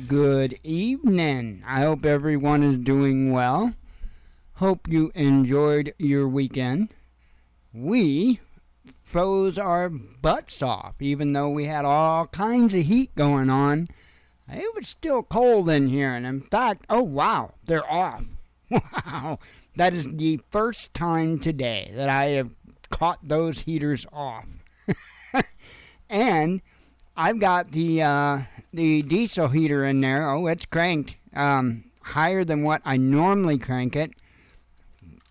Good evening. I hope everyone is doing well. Hope you enjoyed your weekend. We froze our butts off, even though we had all kinds of heat going on. It was still cold in here, and in fact, oh wow, they're off. Wow, that is the first time today that I have caught those heaters off. And I've got the diesel heater in there. Oh, it's cranked higher than what I normally crank it.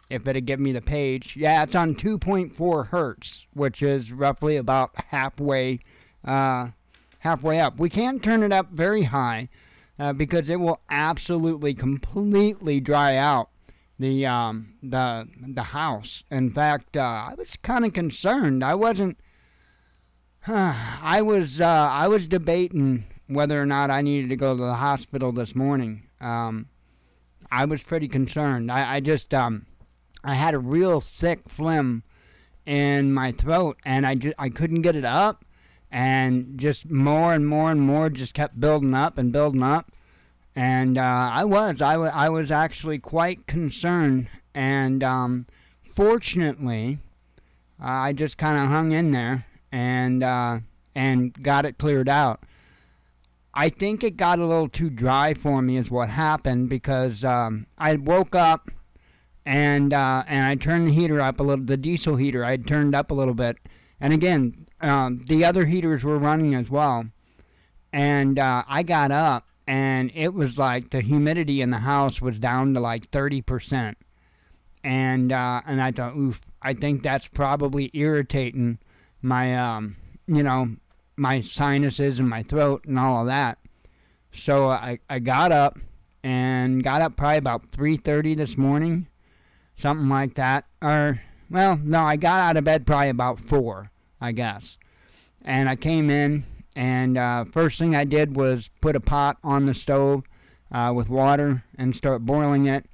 If it'd give me the page. Yeah, it's on 2.4 hertz, which is roughly about halfway up. We can't turn it up very high because it will absolutely, completely dry out the house. In fact, I was kind of concerned. I wasn't. I was debating whether or not I needed to go to the hospital this morning. I was pretty concerned. I had a real thick phlegm in my throat, and I couldn't get it up, and just more and more and more just kept building up and building up, and I was actually quite concerned, and fortunately, I just kind of hung in there and got it cleared out. I think it got a little too dry for me is what happened, because I woke up and I turned the heater up a little, the diesel heater I turned up a little bit, and again the other heaters were running as well, and I got up and it was like the humidity in the house was down to like 30%, and I thought, oof, I think that's probably irritating my my sinuses and my throat and all of that. So I got up probably about 3:30 this morning, something like that. Or, well, no, I got out of bed probably about 4, I guess. And I came in, and first thing I did was put a pot on the stove with water and start boiling it.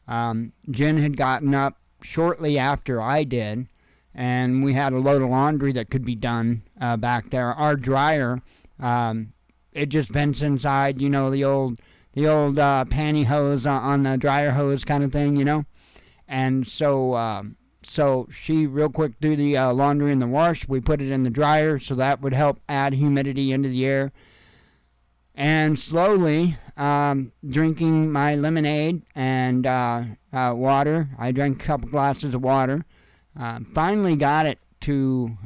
Jen had gotten up shortly after I did, and we had a load of laundry that could be done back there. Our dryer, it just vents inside, the old pantyhose on the dryer hose kind of thing, And so she real quick threw the laundry in the wash. We put it in the dryer, so that would help add humidity into the air. And slowly, drinking my lemonade and water. I drank a couple glasses of water. Finally got it to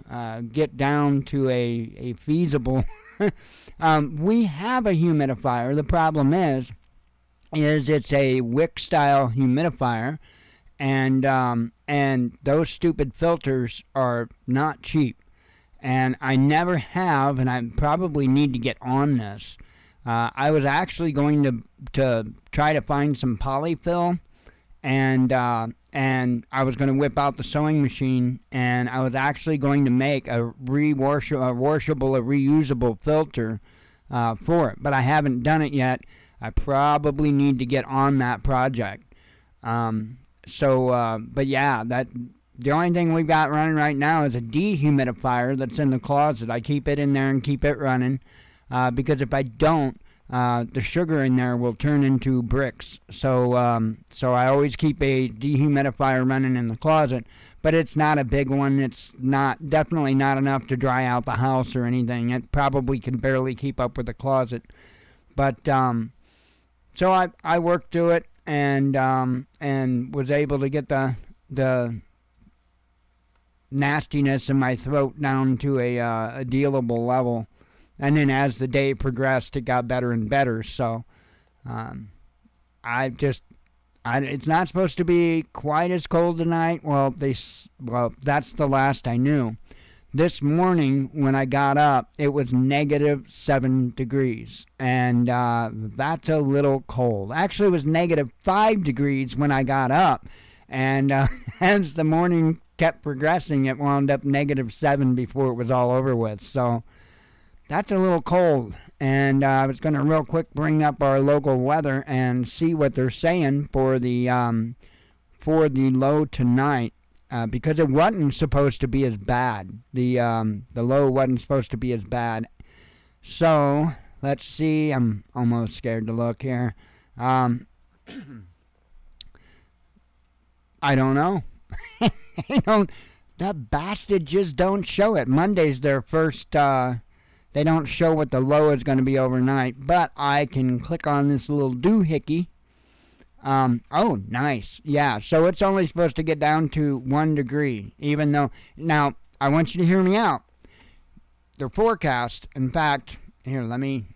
get down to a feasible. We have a humidifier. The problem is it's a wick style humidifier, and those stupid filters are not cheap. And I never have, and I probably need to get on this. I was actually going to try to find some polyfill, and I was going to whip out the sewing machine, and I was actually going to make a washable, a reusable filter for it, but I haven't done it yet. I probably need to get on that project. But yeah, the only thing we've got running right now is a dehumidifier that's in the closet. I keep it in there and keep it running, because if I don't, the sugar in there will turn into bricks. So I always keep a dehumidifier running in the closet, but it's not a big one. It's definitely not enough to dry out the house or anything. It probably can barely keep up with the closet. But so I worked through it and was able to get the nastiness in my throat down to a dealable level. And then as the day progressed, it got better and better. So it's not supposed to be quite as cold tonight. Well, that's the last I knew. This morning when I got up, it was -7 degrees, and that's a little cold. Actually, it was -5 degrees when I got up, and as the morning kept progressing, it wound up -7 before it was all over with. So that's a little cold, and I was going to real quick bring up our local weather and see what they're saying for the low tonight. Because it wasn't supposed to be as bad. The low wasn't supposed to be as bad. So, let's see. I'm almost scared to look here. I don't know. That bastard just don't show it. Monday's their first, they don't show what the low is going to be overnight. But I can click on this little doohickey. Oh, nice. Yeah, so it's only supposed to get down to 1 degree, even though, now, I want you to hear me out. The forecast, in fact, here, let me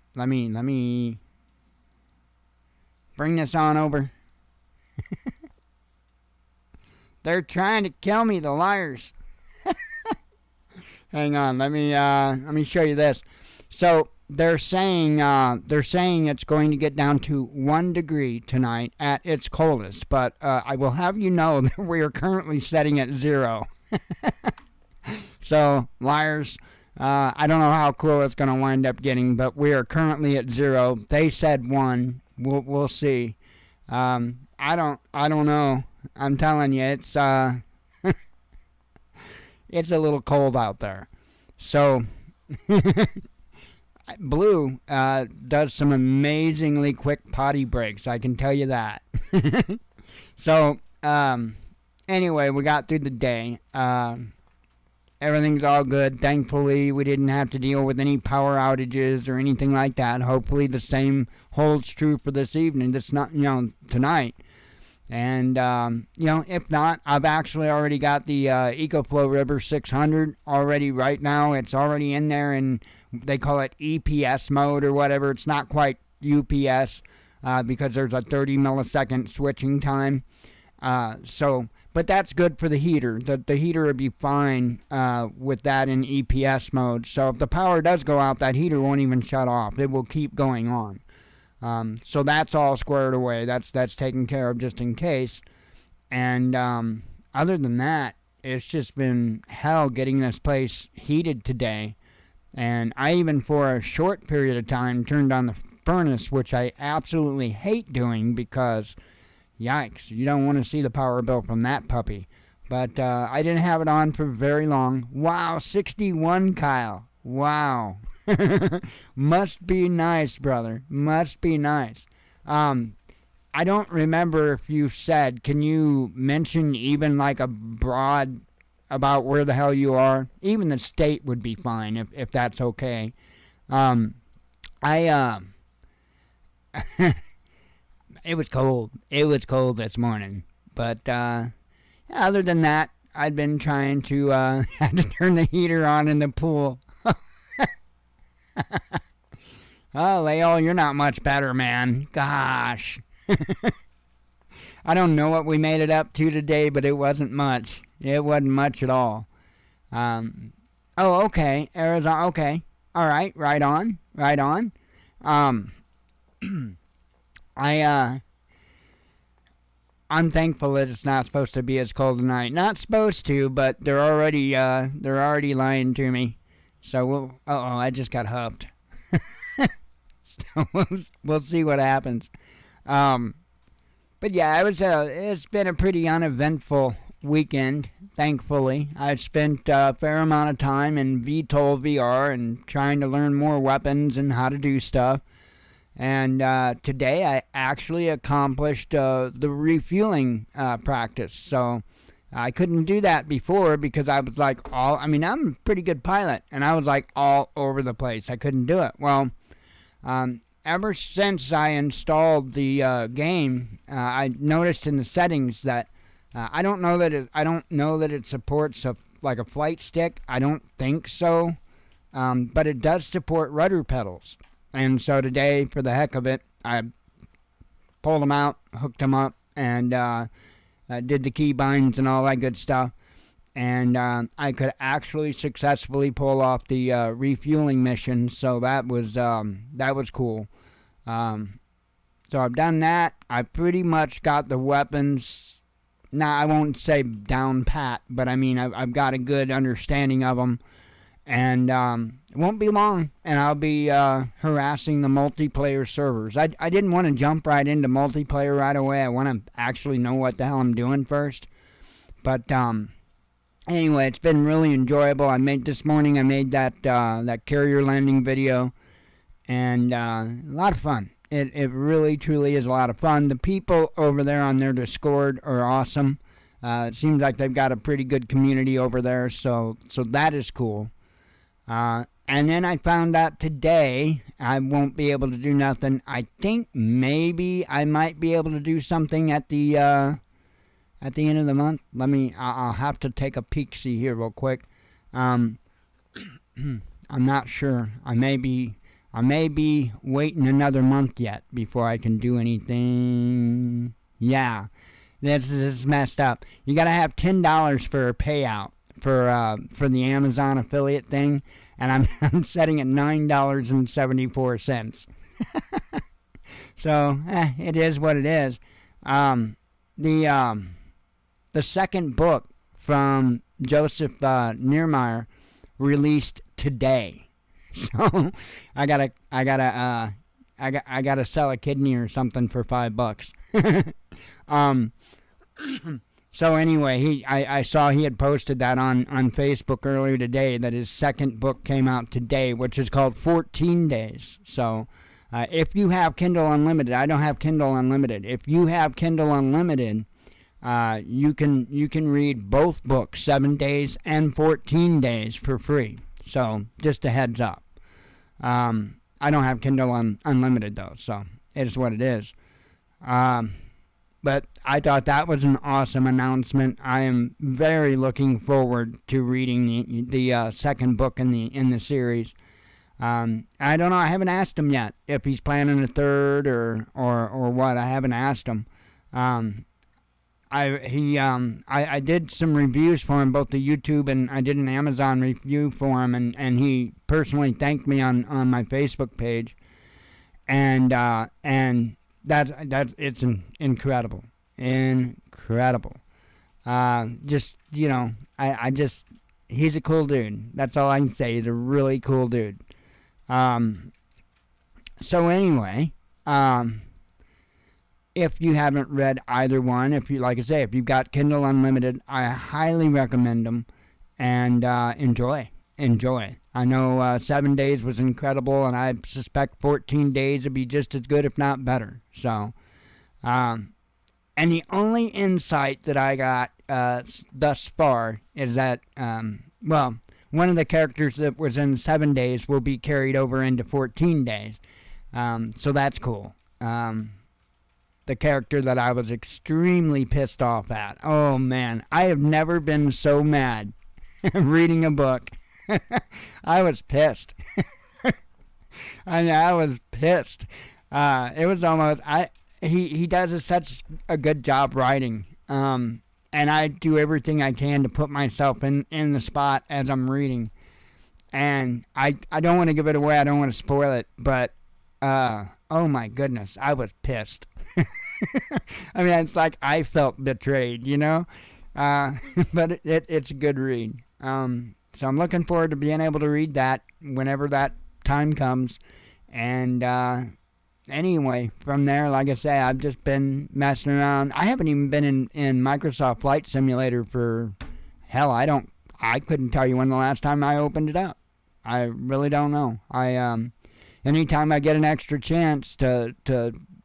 bring this on over. They're trying to kill me, the liars. Hang on, let me show you this. So, they're saying it's going to get down to 1 degree tonight at its coldest, but I will have you know that we are currently setting at 0. So, liars, I don't know how cool it's going to wind up getting, but we are currently at 0. They said 1. We'll see. I don't know. I'm telling you, it's it's a little cold out there. So. Blue does some amazingly quick potty breaks, I can tell you that. So, anyway, we got through the day. Everything's all good. Thankfully, we didn't have to deal with any power outages or anything like that. Hopefully, the same holds true for this evening. That's not, tonight. And, if not, I've actually already got the EcoFlow River 600 already right now. It's already in there, and they call it EPS mode or whatever. It's not quite UPS because there's a 30 millisecond switching time. But that's good for the heater. The heater would be fine with that in EPS mode. So if the power does go out, that heater won't even shut off. It will keep going on. So that's all squared away. That's taken care of just in case. And other than that, it's just been hell getting this place heated today. And I even, for a short period of time, turned on the furnace, which I absolutely hate doing because, yikes, you don't want to see the power bill from that puppy. But I didn't have it on for very long. Wow, 61, Kyle. Wow. Must be nice, brother. Must be nice. I don't remember if you said, can you mention even like a broad about where the hell you are? Even the state would be fine if that's okay. It was cold. It was cold this morning. But other than that, I'd been trying to had to turn the heater on in the pool. Oh, Leo, you're not much better, man. Gosh. I don't know what we made it up to today, but it wasn't much. It wasn't much at all. Oh, okay. Arizona. Okay. All right. Right on. Right on. I'm thankful that it's not supposed to be as cold tonight. Not supposed to, but they're already lying to me. So I just got huffed. So we'll see what happens. But yeah, it's been a pretty uneventful weekend. Thankfully, I've spent a fair amount of time in VTOL VR and trying to learn more weapons and how to do stuff. And today I actually accomplished the refueling practice. So I couldn't do that before because I was like I'm a pretty good pilot, and I was like all over the place. I couldn't do it. Well, ever since I installed the game, I noticed in the settings that I don't know that it supports a flight stick. I don't think so, but it does support rudder pedals. And so today, for the heck of it, I pulled them out, hooked them up, and did the key binds and all that good stuff. And I could actually successfully pull off the refueling mission, so that was cool. So I've done that. I pretty much got the weapons. Now, I won't say down pat, but I mean, I've got a good understanding of them. And it won't be long, and I'll be harassing the multiplayer servers. I didn't want to jump right into multiplayer right away. I want to actually know what the hell I'm doing first. But anyway, it's been really enjoyable. This morning I made that carrier landing video, and a lot of fun. It really, truly is a lot of fun. The people over there on their Discord are awesome. It seems like they've got a pretty good community over there, so that is cool. And then I found out today I won't be able to do nothing. I think maybe I might be able to do something at the end of the month. I'll have to take a peek-see here real quick. I'm not sure. I may be waiting another month yet before I can do anything. Yeah, this is messed up. You gotta have $10 for a payout for the Amazon affiliate thing, and I'm setting at $9.74. So it is what it is. The second book from Joseph Niemeyer released today, so I gotta sell a kidney or something for $5. So anyway, I saw he had posted that on Facebook earlier today, that his second book came out today, which is called 14 Days. So if you have Kindle Unlimited, I don't have Kindle Unlimited. If you have Kindle Unlimited, you can read both books, 7 days and 14 days, for free. So just a heads up. I don't have Kindle Unlimited though, so it is what it is. But I thought that was an awesome announcement. I am very looking forward to reading the second book in the series. I don't know. I haven't asked him yet if he's planning a third or what. I haven't asked him. I did some reviews for him, both the YouTube, and I did an Amazon review for him, and he personally thanked me on my Facebook page, and it's incredible. He's a cool dude. That's all I can say. He's a really cool dude. So anyway, if you haven't read either one, if you've got Kindle Unlimited, I highly recommend them, and enjoy. I know 7 days was incredible, and I suspect 14 days would be just as good, if not better. So, and the only insight that I got thus far is that, one of the characters that was in 7 days will be carried over into 14 days. So that's cool. The character that I was extremely pissed off at. Oh, man. I have never been so mad reading a book. I was pissed. I was pissed. It was almost... he does such a good job writing. And I do everything I can to put myself in the spot as I'm reading. And I don't want to give it away. I don't want to spoil it. But, oh my goodness, I was pissed. I mean, it's like I felt betrayed, you know? But it's a good read. So I'm looking forward to being able to read that whenever that time comes. And anyway, from there, like I say, I've just been messing around. I haven't even been in Microsoft Flight Simulator for, hell, I couldn't tell you when the last time I opened it up. I really don't know. Anytime I get an extra chance to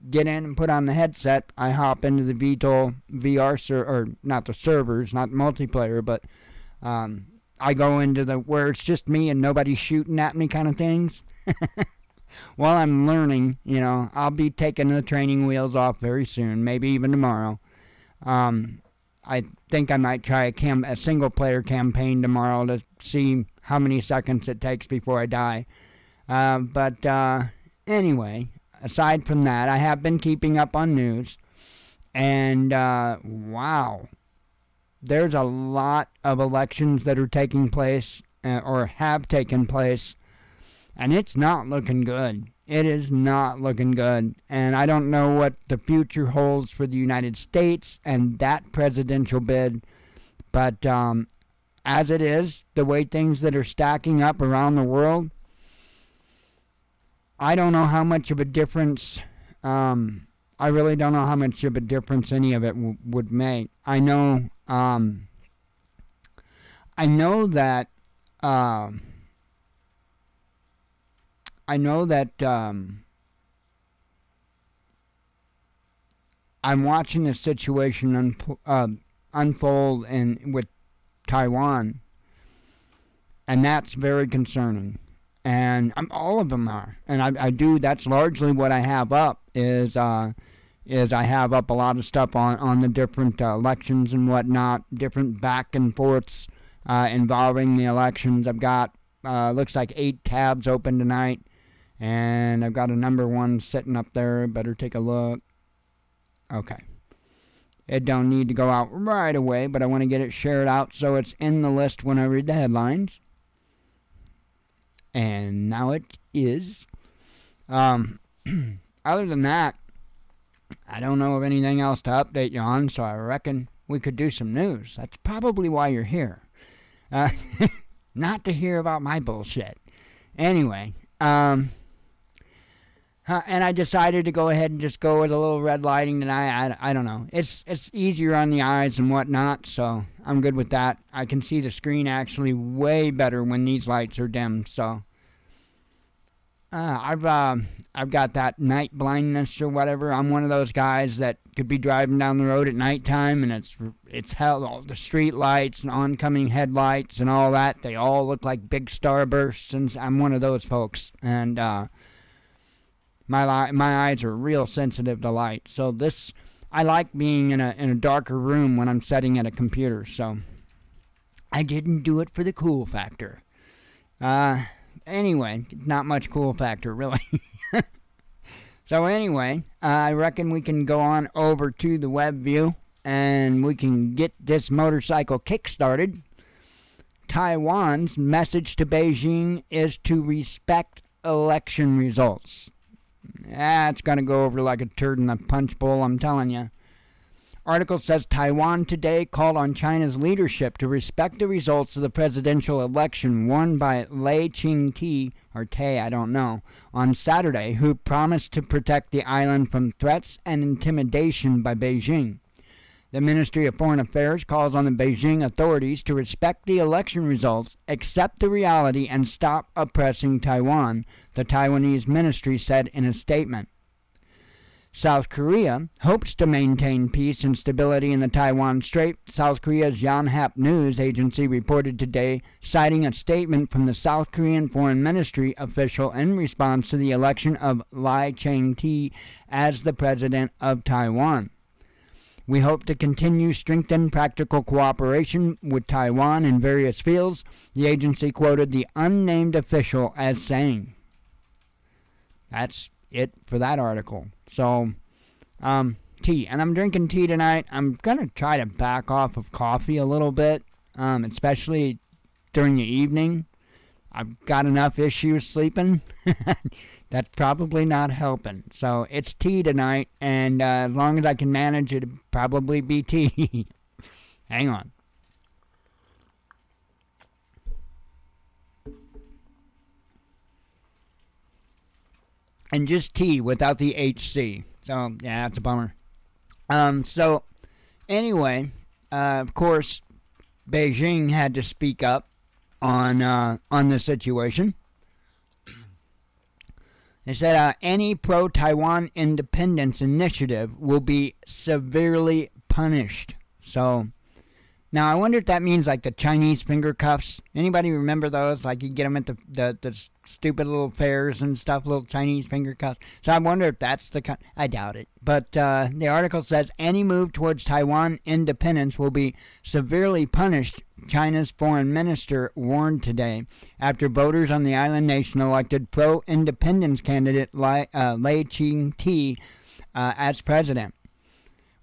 get in and put on the headset, I hop into the VTOL VR or not the servers, not multiplayer, but I go into the where it's just me and nobody's shooting at me kind of things. While I'm learning, you know, I'll be taking the training wheels off very soon, maybe even tomorrow. I think I might try a single-player campaign tomorrow to see how many seconds it takes before I die. But anyway, aside from that, I have been keeping up on news. And, wow, there's a lot of elections that are taking place or have taken place. And it's not looking good. It is not looking good. And I don't know what the future holds for the United States and that presidential bid. But as it is, the way things that are stacking up around the world, I don't know how much of a difference, I really don't know how much of a difference any of it would make. I know that I'm watching the situation unfold with Taiwan, and that's very concerning. And all of them are, and I do. That's largely what I have up. Is I have up a lot of stuff on the different elections and whatnot, different back and forths involving the elections. I've got looks like 8 tabs open tonight. And I've got a number 1 sitting up there. Better take a look. Okay. It don't need to go out right away, but I want to get it shared out so it's in the list when I read the headlines. And now it is. Other than that, I don't know of anything else to update you on, so I reckon we could do some news. That's probably why you're here. Not to hear about my bullshit. Anyway, and I decided to go ahead and just go with a little red lighting tonight. I don't know. It's easier on the eyes and whatnot, so I'm good with that. I can see the screen actually way better when these lights are dim. So I've got that night blindness or whatever. I'm one of those guys that could be driving down the road at nighttime and it's hell. All the street lights and oncoming headlights and all that, they all look like big starbursts, and I'm one of those folks. And my eyes are real sensitive to light, so I like being in a darker room when I'm sitting at a computer. So I didn't do it for the cool factor. Anyway, not much cool factor really. So anyway, I reckon we can go on over to the web view and we can get this motorcycle kick-started. Taiwan's message to Beijing is to respect election results. It's going to go over like a turd in a punch bowl, I'm telling you. Article says Taiwan today called on China's leadership to respect the results of the presidential election won by Lai Ching-te, or Tay, I don't know, on Saturday, who promised to protect the island from threats and intimidation by Beijing. The Ministry of Foreign Affairs calls on the Beijing authorities to respect the election results, accept the reality, and stop oppressing Taiwan, the Taiwanese ministry said in a statement. South Korea hopes to maintain peace and stability in the Taiwan Strait, South Korea's Yonhap News agency reported today, citing a statement from the South Korean Foreign Ministry official in response to the election of Lai Ching-te as the president of Taiwan. We hope to continue strengthen practical cooperation with Taiwan in various fields, the agency quoted the unnamed official as saying. That's it for that article. So, Tea. And I'm drinking tea tonight. I'm going to try to back off of coffee a little bit, especially during the evening. I've got enough issues sleeping. That's probably not helping. So it's tea tonight, and as long as I can manage it, it'll probably be tea. Hang on. And just tea without the HC. So, yeah, that's a bummer. So, anyway, of course, Beijing had to speak up on the situation. They said any pro-Taiwan independence initiative will be severely punished. So, now I wonder if that means like the Chinese finger cuffs. Anybody remember those? Like you get them at the stupid little fairs and stuff, little Chinese finger cuffs. So I wonder if that's the kind. I doubt it. But the article says any move towards Taiwan independence will be severely punished, China's foreign minister warned today, after voters on the island nation elected pro-independence candidate Lai Ching-te as president.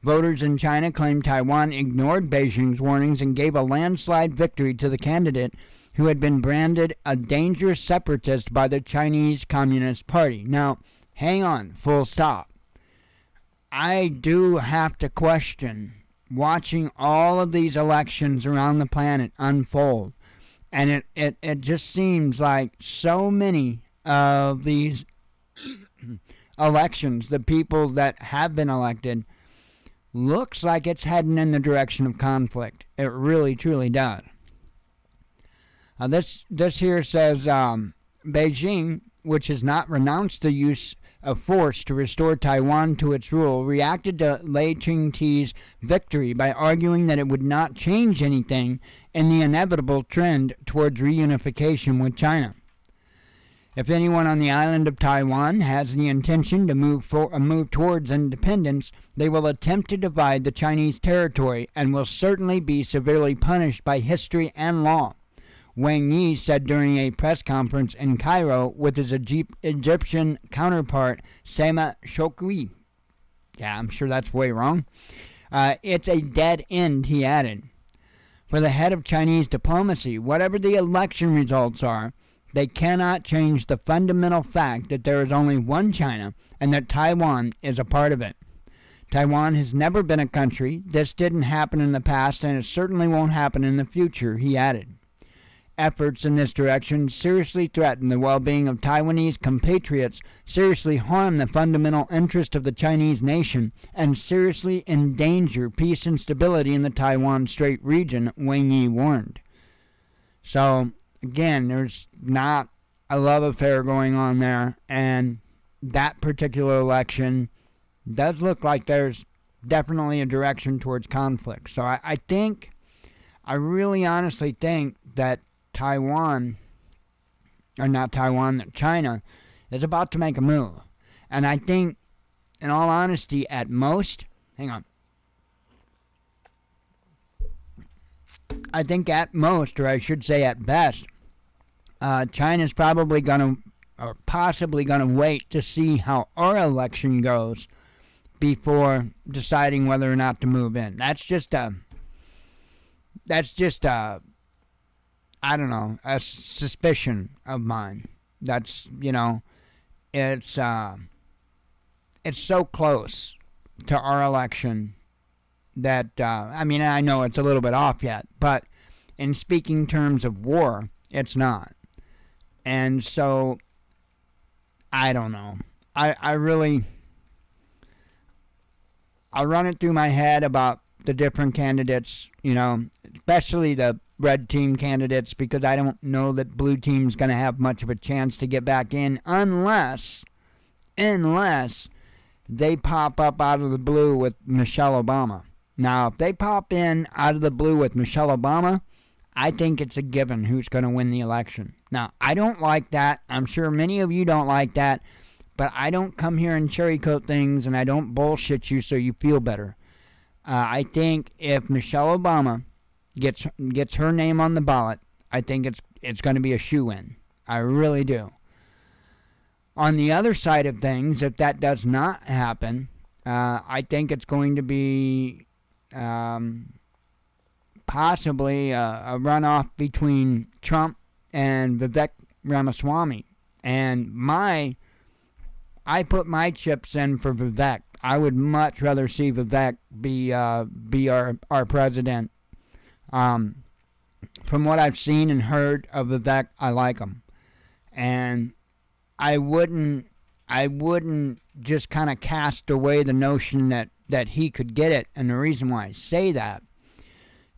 Voters in China claimed Taiwan ignored Beijing's warnings and gave a landslide victory to the candidate who had been branded a dangerous separatist by the Chinese Communist Party. Now, hang on, full stop. I do have to question watching all of these elections around the planet unfold. And it just seems like so many of these elections, the people that have been elected, looks like it's heading in the direction of conflict. It really, truly does. This here says Beijing, which has not renounced the use of force to restore Taiwan to its rule, reacted to Lai Ching-te's victory by arguing that it would not change anything in the inevitable trend towards reunification with China. If anyone on the island of Taiwan has the intention to move towards independence, they will attempt to divide the Chinese territory and will certainly be severely punished by history and law, Wang Yi said during a press conference in Cairo with his Egyptian counterpart, Sema Shokwi. Yeah, I'm sure that's way wrong. It's a dead end, he added. For the head of Chinese diplomacy, whatever the election results are, they cannot change the fundamental fact that there is only one China and that Taiwan is a part of it. Taiwan has never been a country. This didn't happen in the past, and it certainly won't happen in the future, he added. Efforts in this direction seriously threaten the well-being of Taiwanese compatriots, seriously harm the fundamental interest of the Chinese nation, and seriously endanger peace and stability in the Taiwan Strait region, Wang Yi warned. So, again, there's not a love affair going on there, and that particular election does look like there's definitely a direction towards conflict. So I really honestly think that that China is about to make a move. And I think, in all honesty, at most, I think at most, or I should say at best, China's probably going to, or possibly going to wait to see how our election goes before deciding whether or not to move in. That's just a I don't know, a suspicion of mine. That's, it's so close to our election that, I know it's a little bit off yet, but in speaking terms of war, it's not. And so, I don't know. I'll run it through my head about the different candidates, especially the red team candidates, because I don't know that blue team's going to have much of a chance to get back in unless they pop up out of the blue with Michelle Obama. Now, if they pop in out of the blue with Michelle Obama, I think it's a given who's going to win the election. Now, I don't like that. I'm sure many of you don't like that, but I don't come here and cherry coat things, and I don't bullshit you so you feel better. I think if Michelle Obama gets her name on the ballot, I think it's going to be a shoo-in. I really do. On the other side of things, if that does not happen, I think it's going to be possibly a runoff between Trump and Vivek Ramaswamy. And I put my chips in for Vivek. I would much rather see Vivek be our president. From what I've seen and heard of Vivek, I like him, and I wouldn't just kind of cast away the notion that he could get it. And the reason why I say that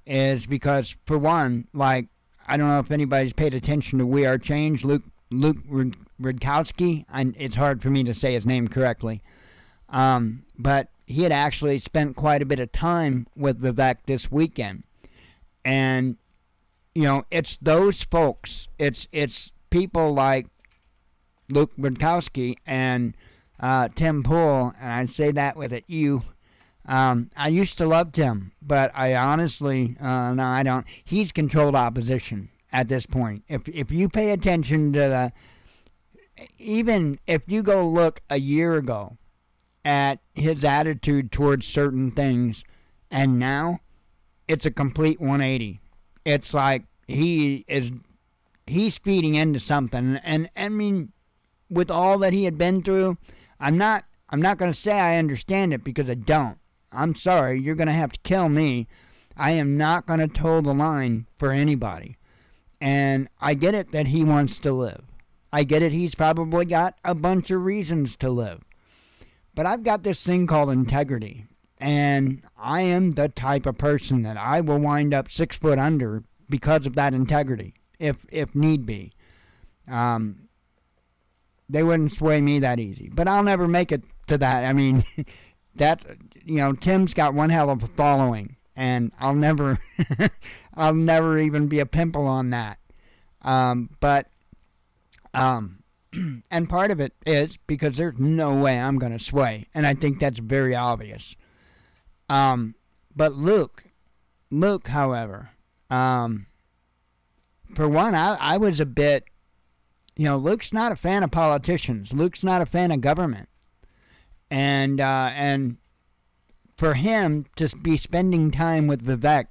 is because, for one, like, I don't know if anybody's paid attention to We Are Change. Luke Rudkowski, it's hard for me to say his name correctly, but he had actually spent quite a bit of time with Vivek this weekend. And, you know, it's those folks, it's people like Luke Rudkowski and Tim Pool, and I say that with an U. I used to love Tim, but I honestly, no, I don't. He's controlled opposition at this point. If you pay attention to even if you go look a year ago at his attitude towards certain things, and now it's a complete 180. It's like he's feeding into something, and I mean, with all that he had been through, I'm not going to say I understand it, because I don't. I'm sorry, you're going to have to kill me. I am not going to toe the line for anybody. And I get it that he wants to live. I get it, he's probably got a bunch of reasons to live. But I've got this thing called integrity. And I am the type of person that I will wind up 6 foot under because of that integrity, if need be. They wouldn't sway me that easy. But I'll never make it to that. I mean, that, you know, Tim's got one hell of a following, and I'll never even be a pimple on that. And part of it is because there's no way I'm going to sway, and I think that's very obvious. But Luke, however, for one, I was a bit, you know, Luke's not a fan of politicians. Luke's not a fan of government. And for him to be spending time with Vivek,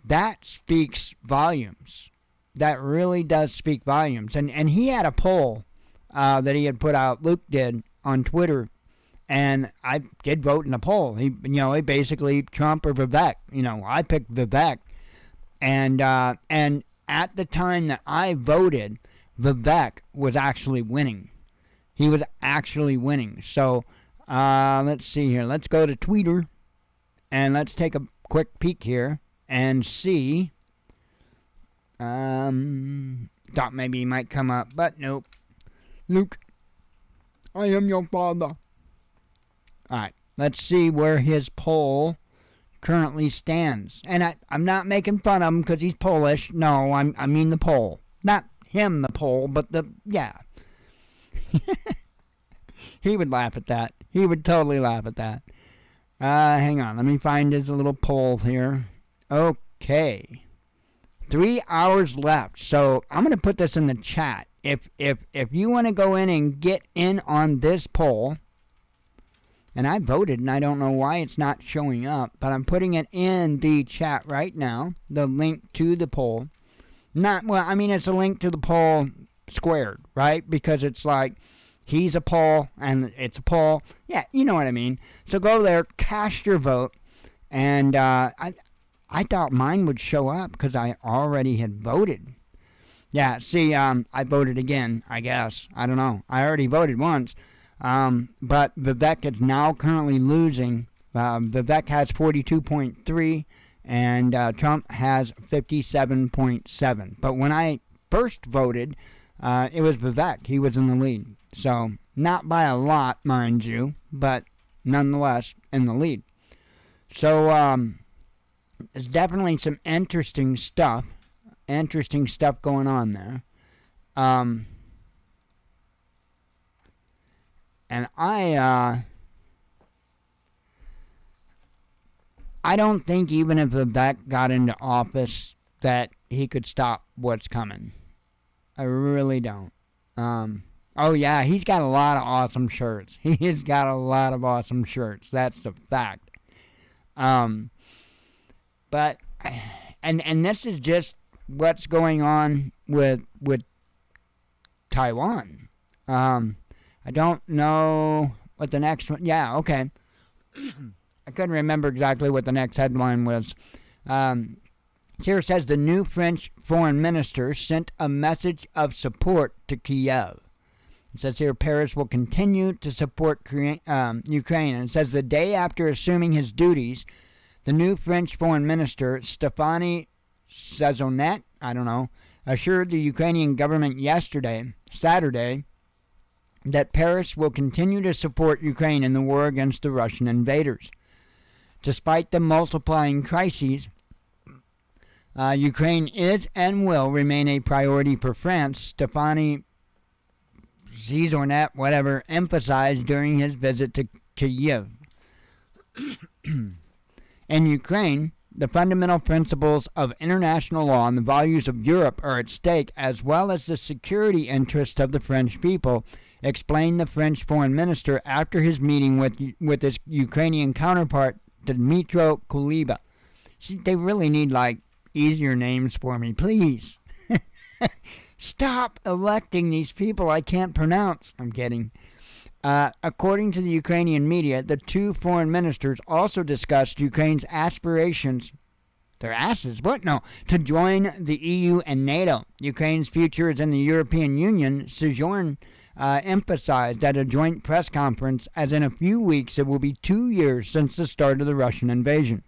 that speaks volumes. That really does speak volumes. And he had a poll that he had put out, Luke did, on Twitter, and I did vote in the poll. He basically, Trump or Vivek. You know, I picked Vivek, and at the time that I voted, Vivek was actually winning. He was actually winning. So let's see here. Let's go to Twitter, and let's take a quick peek here and see. Thought maybe he might come up, but nope. Luke, I am your father. Alright, let's see where his poll currently stands. And I'm not making fun of him because he's Polish. No, I mean the poll. Not him, the poll, but yeah. He would laugh at that. He would totally laugh at that. Hang on, let me find his little poll here. Okay. 3 hours left. So I'm going to put this in the chat. If you want to go in and get in on this poll, and I voted, and I don't know why it's not showing up, but I'm putting it in the chat right now, the link to the poll. It's a link to the poll squared, right? Because it's like, he's a poll, and it's a poll. Yeah, you know what I mean. So go there, cast your vote, and I thought mine would show up because I already had voted. Yeah, see, I voted again, I guess. I don't know. I already voted once. But Vivek is now currently losing. Vivek has 42.3, and Trump has 57.7. But when I first voted, it was Vivek. He was in the lead. So, not by a lot, mind you, but nonetheless in the lead. So, there's definitely some interesting stuff going on there. And I don't think even if Vivek got into office that he could stop what's coming. I really don't. Oh, yeah, he's got a lot of awesome shirts. He has got a lot of awesome shirts. That's the fact. But, and this is just what's going on with Taiwan. I don't know what the next one. Yeah, okay. I couldn't remember exactly what the next headline was. Here says the new French foreign minister sent a message of support to Kiev. It says here Paris will continue to support Ukraine. And it says the day after assuming his duties, the new French foreign minister, Stéphane Sejourné, assured the Ukrainian government Saturday, that Paris will continue to support Ukraine in the war against the Russian invaders. Despite the multiplying crises, Ukraine is and will remain a priority for France, Stéphane Sejourné, emphasized during his visit to Kyiv. In Ukraine, the fundamental principles of international law and the values of Europe are at stake, as well as the security interests of the French people, explained the French foreign minister after his meeting with his Ukrainian counterpart, Dmytro Kuleba. See, they really need, easier names for me, please. Stop electing these people I can't pronounce. I'm kidding. According to the Ukrainian media, the two foreign ministers also discussed Ukraine's aspirations, their asses, what? No, to join the EU and NATO. Ukraine's future is in the European Union. Sejourné emphasized at a joint press conference as in a few weeks it will be 2 years since the start of the Russian invasion.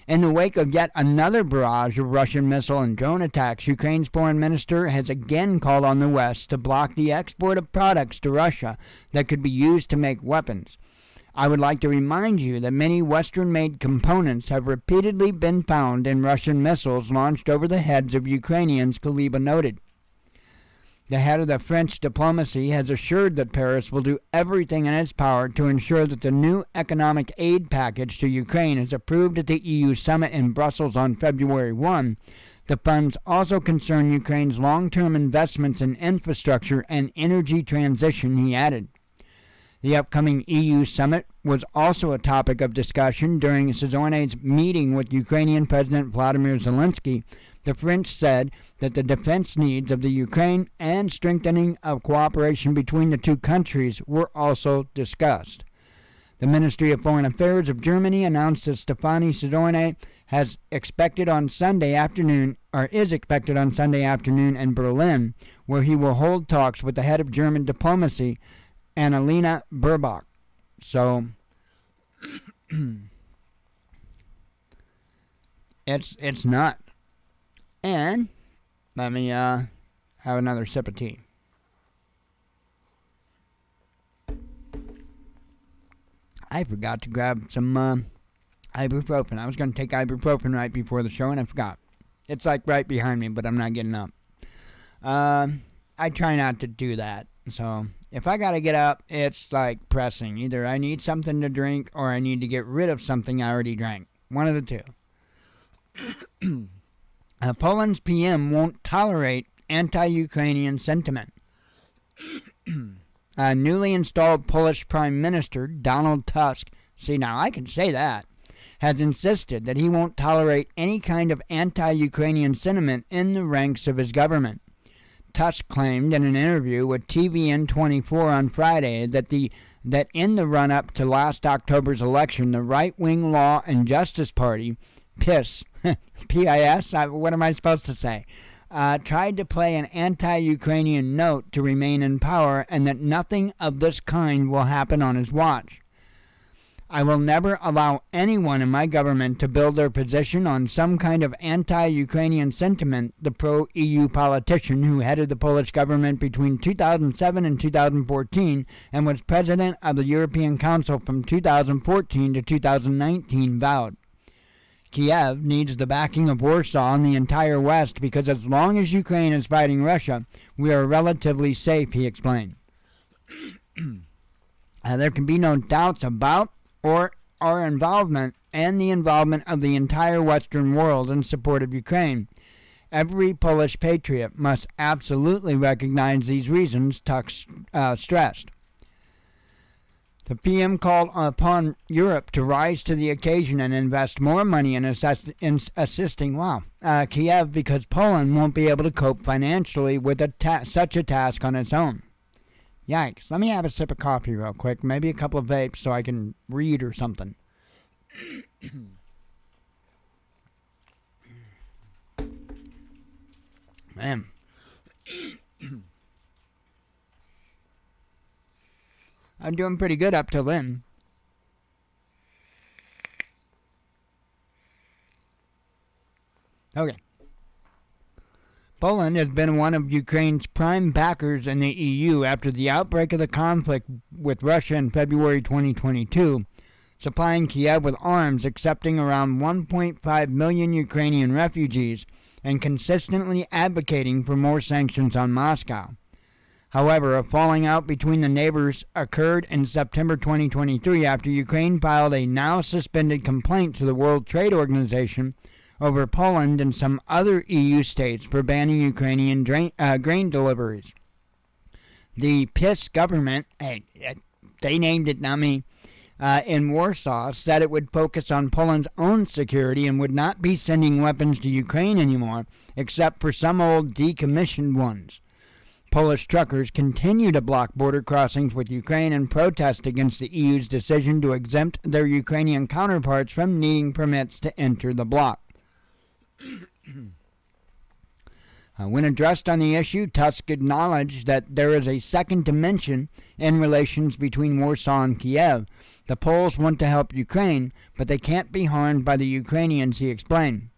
In the wake of yet another barrage of Russian missile and drone attacks, Ukraine's foreign minister has again called on the West to block the export of products to Russia that could be used to make weapons. I would like to remind you that many Western-made components have repeatedly been found in Russian missiles launched over the heads of Ukrainians, Kuleba noted. The head of the French diplomacy has assured that Paris will do everything in its power to ensure that the new economic aid package to Ukraine is approved at the EU summit in Brussels on February 1. The funds also concern Ukraine's long-term investments in infrastructure and energy transition, he added. The upcoming EU summit was also a topic of discussion during Sejourné's meeting with Ukrainian President Vladimir Zelensky. The French said that the defense needs of the Ukraine and strengthening of cooperation between the two countries were also discussed. The Ministry of Foreign Affairs of Germany announced that Stéphane Sejourné is expected on Sunday afternoon in Berlin, where he will hold talks with the head of German diplomacy, Annalena Baerbock. So it's not. And let me have another sip of tea. I forgot to grab some ibuprofen. I was going to take ibuprofen right before the show, and I forgot. It's right behind me, but I'm not getting up. I try not to do that. So if I got to get up, it's pressing. Either I need something to drink or I need to get rid of something I already drank. One of the two. Poland's PM won't tolerate anti-Ukrainian sentiment. Newly installed Polish Prime Minister Donald Tusk, see now I can say that, has insisted that he won't tolerate any kind of anti-Ukrainian sentiment in the ranks of his government. Tusk claimed in an interview with TVN24 on Friday that in the run-up to last October's election, the right-wing Law and Justice Party, PIS, P-I-S, what am I supposed to say, tried to play an anti-Ukrainian note to remain in power, and that nothing of this kind will happen on his watch. I will never allow anyone in my government to build their position on some kind of anti-Ukrainian sentiment, the pro-EU politician who headed the Polish government between 2007 and 2014 and was president of the European Council from 2014 to 2019 vowed. Kiev needs the backing of Warsaw and the entire West because as long as Ukraine is fighting Russia, we are relatively safe, he explained. There can be no doubts about or our involvement and the involvement of the entire Western world in support of Ukraine. Every Polish patriot must absolutely recognize these reasons, Tusk stressed. The PM called upon Europe to rise to the occasion and invest more money in assisting Kiev because Poland won't be able to cope financially with such a task on its own. Yikes. Let me have a sip of coffee real quick. Maybe a couple of vapes so I can read or something. Man. I'm doing pretty good up till then. Okay. Poland has been one of Ukraine's prime backers in the EU after the outbreak of the conflict with Russia in February 2022, supplying Kiev with arms, accepting around 1.5 million Ukrainian refugees, and consistently advocating for more sanctions on Moscow. However, a falling out between the neighbors occurred in September 2023 after Ukraine filed a now-suspended complaint to the World Trade Organization over Poland and some other EU states for banning Ukrainian grain deliveries. The PiS government, they named it, not me, in Warsaw, said it would focus on Poland's own security and would not be sending weapons to Ukraine anymore, except for some old decommissioned ones. Polish truckers continue to block border crossings with Ukraine and protest against the EU's decision to exempt their Ukrainian counterparts from needing permits to enter the bloc. When addressed on the issue, Tusk acknowledged that there is a second dimension in relations between Warsaw and Kiev. The Poles want to help Ukraine, but they can't be harmed by the Ukrainians, he explained.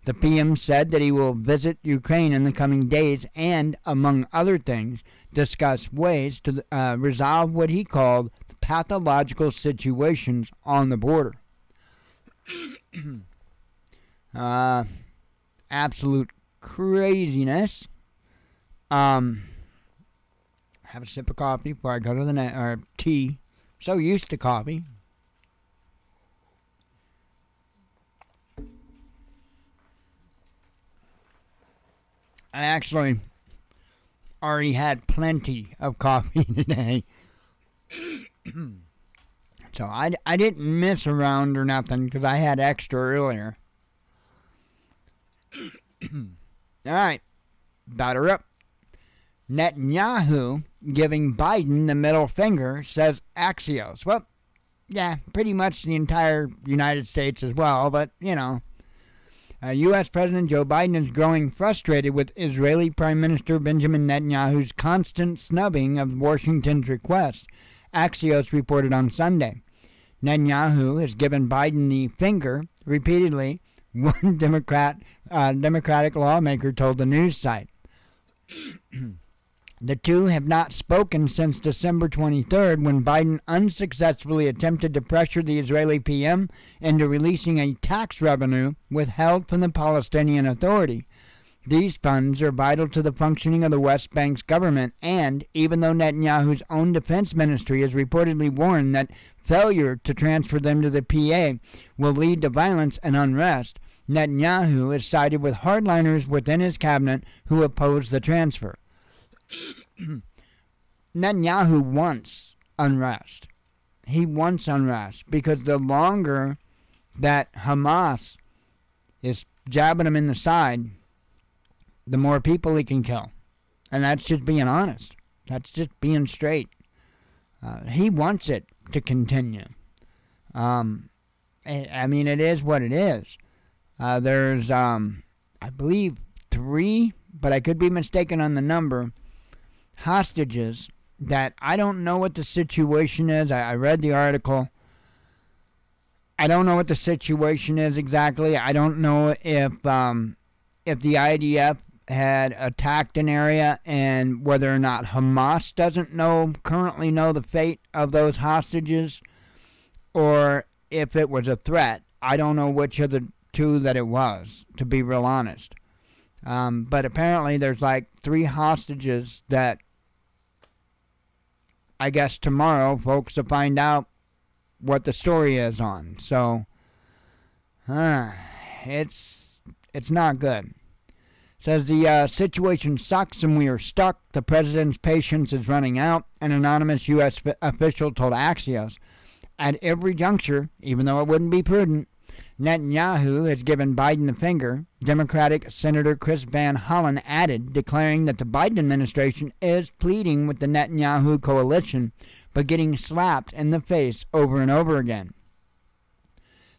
The PM said that he will visit Ukraine in the coming days and, among other things, discuss ways to resolve what he called pathological situations on the border. Absolute craziness. Have a sip of coffee before I go to the or tea. So used to coffee. I actually already had plenty of coffee today. So I didn't miss around or nothing because I had extra earlier. Alright, batter up. Netanyahu giving Biden the middle finger, says Axios. Well, yeah, pretty much the entire United States as well, but, you know. U.S. President Joe Biden is growing frustrated with Israeli Prime Minister Benjamin Netanyahu's constant snubbing of Washington's request, Axios reported on Sunday. Netanyahu has given Biden the finger repeatedly, one Democratic lawmaker told the news site. The two have not spoken since December 23rd, when Biden unsuccessfully attempted to pressure the Israeli PM into releasing a tax revenue withheld from the Palestinian Authority. These funds are vital to the functioning of the West Bank's government, and even though Netanyahu's own defense ministry has reportedly warned that failure to transfer them to the PA will lead to violence and unrest, Netanyahu is sided with hardliners within his cabinet who oppose the transfer. Netanyahu wants unrest. He wants unrest because the longer that Hamas is jabbing him in the side, the more people he can kill. And that's just being honest. That's just being straight. He wants it to continue. I mean, it is what it is. There's, I believe, 3, but I could be mistaken on the number, hostages that I don't know what the situation is. I read the article. I don't know what the situation is exactly. I don't know if the IDF had attacked an area and whether or not Hamas doesn't currently know the fate of those hostages, or if it was a threat. I don't know which of the two that it was, to be real honest. But apparently there's like 3 hostages that I guess tomorrow folks will find out what the story is on. So, it's not good. Says the situation sucks and we are stuck. The president's patience is running out, an anonymous U.S. official told Axios. At every juncture, even though it wouldn't be prudent, Netanyahu has given Biden the finger. Democratic Senator Chris Van Hollen added, declaring that the Biden administration is pleading with the Netanyahu coalition, but getting slapped in the face over and over again.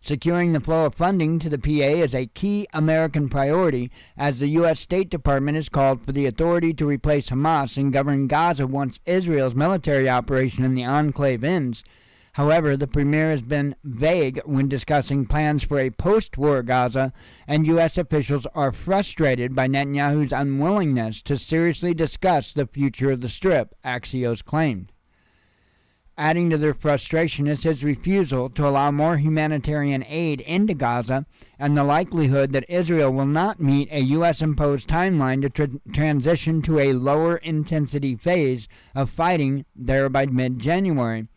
Securing the flow of funding to the PA is a key American priority, as the U.S. State Department has called for the authority to replace Hamas and govern Gaza once Israel's military operation in the enclave ends. However, the premier has been vague when discussing plans for a post-war Gaza, and U.S. officials are frustrated by Netanyahu's unwillingness to seriously discuss the future of the Strip, Axios claimed. Adding to their frustration is his refusal to allow more humanitarian aid into Gaza and the likelihood that Israel will not meet a U.S.-imposed timeline to transition to a lower-intensity phase of fighting there by mid-January.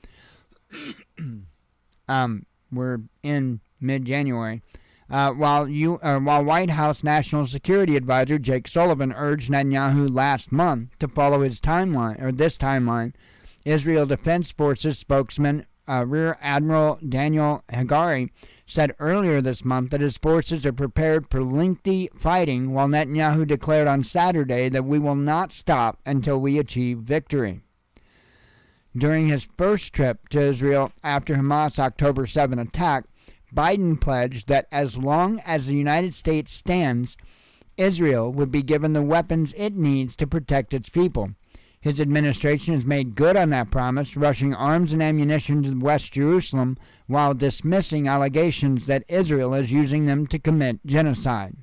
We're in mid-January. While White House National Security Advisor Jake Sullivan urged Netanyahu last month to follow this timeline, Israel Defense Forces spokesman Rear Admiral Daniel Hagari said earlier this month that his forces are prepared for lengthy fighting, while Netanyahu declared on Saturday that we will not stop until we achieve victory. During his first trip to Israel after Hamas' October 7 attack, Biden pledged that as long as the United States stands, Israel would be given the weapons it needs to protect its people. His administration has made good on that promise, rushing arms and ammunition to West Jerusalem while dismissing allegations that Israel is using them to commit genocide.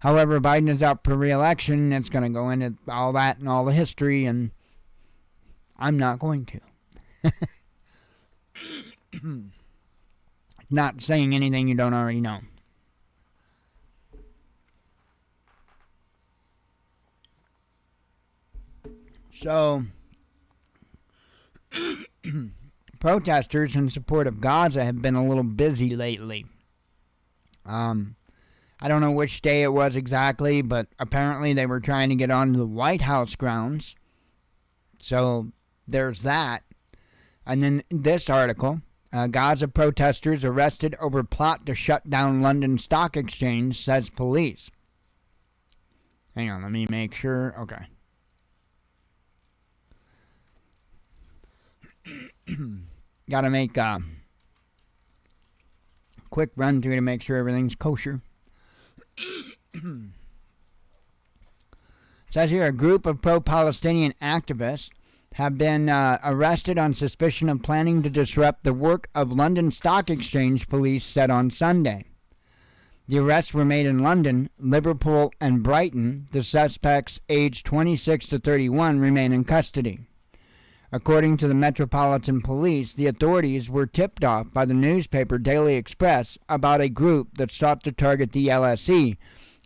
However, Biden is up for re-election. It's going to go into all that and all the history, and I'm not going to. Not saying anything you don't already know. So, protesters in support of Gaza have been a little busy lately. I don't know which day it was exactly, but apparently they were trying to get onto the White House grounds. So, there's that. And then this article, Gaza protesters arrested over plot to shut down London Stock Exchange, says police. Hang on, let me make sure. Okay. Got to make a quick run through to make sure everything's kosher. Says here a group of pro-Palestinian activists have been arrested on suspicion of planning to disrupt the work of London Stock Exchange, police said on Sunday. The arrests were made in London, Liverpool, and Brighton. The suspects, aged 26 to 31, remain in custody. According to the Metropolitan Police, the authorities were tipped off by the newspaper Daily Express about a group that sought to target the LSE,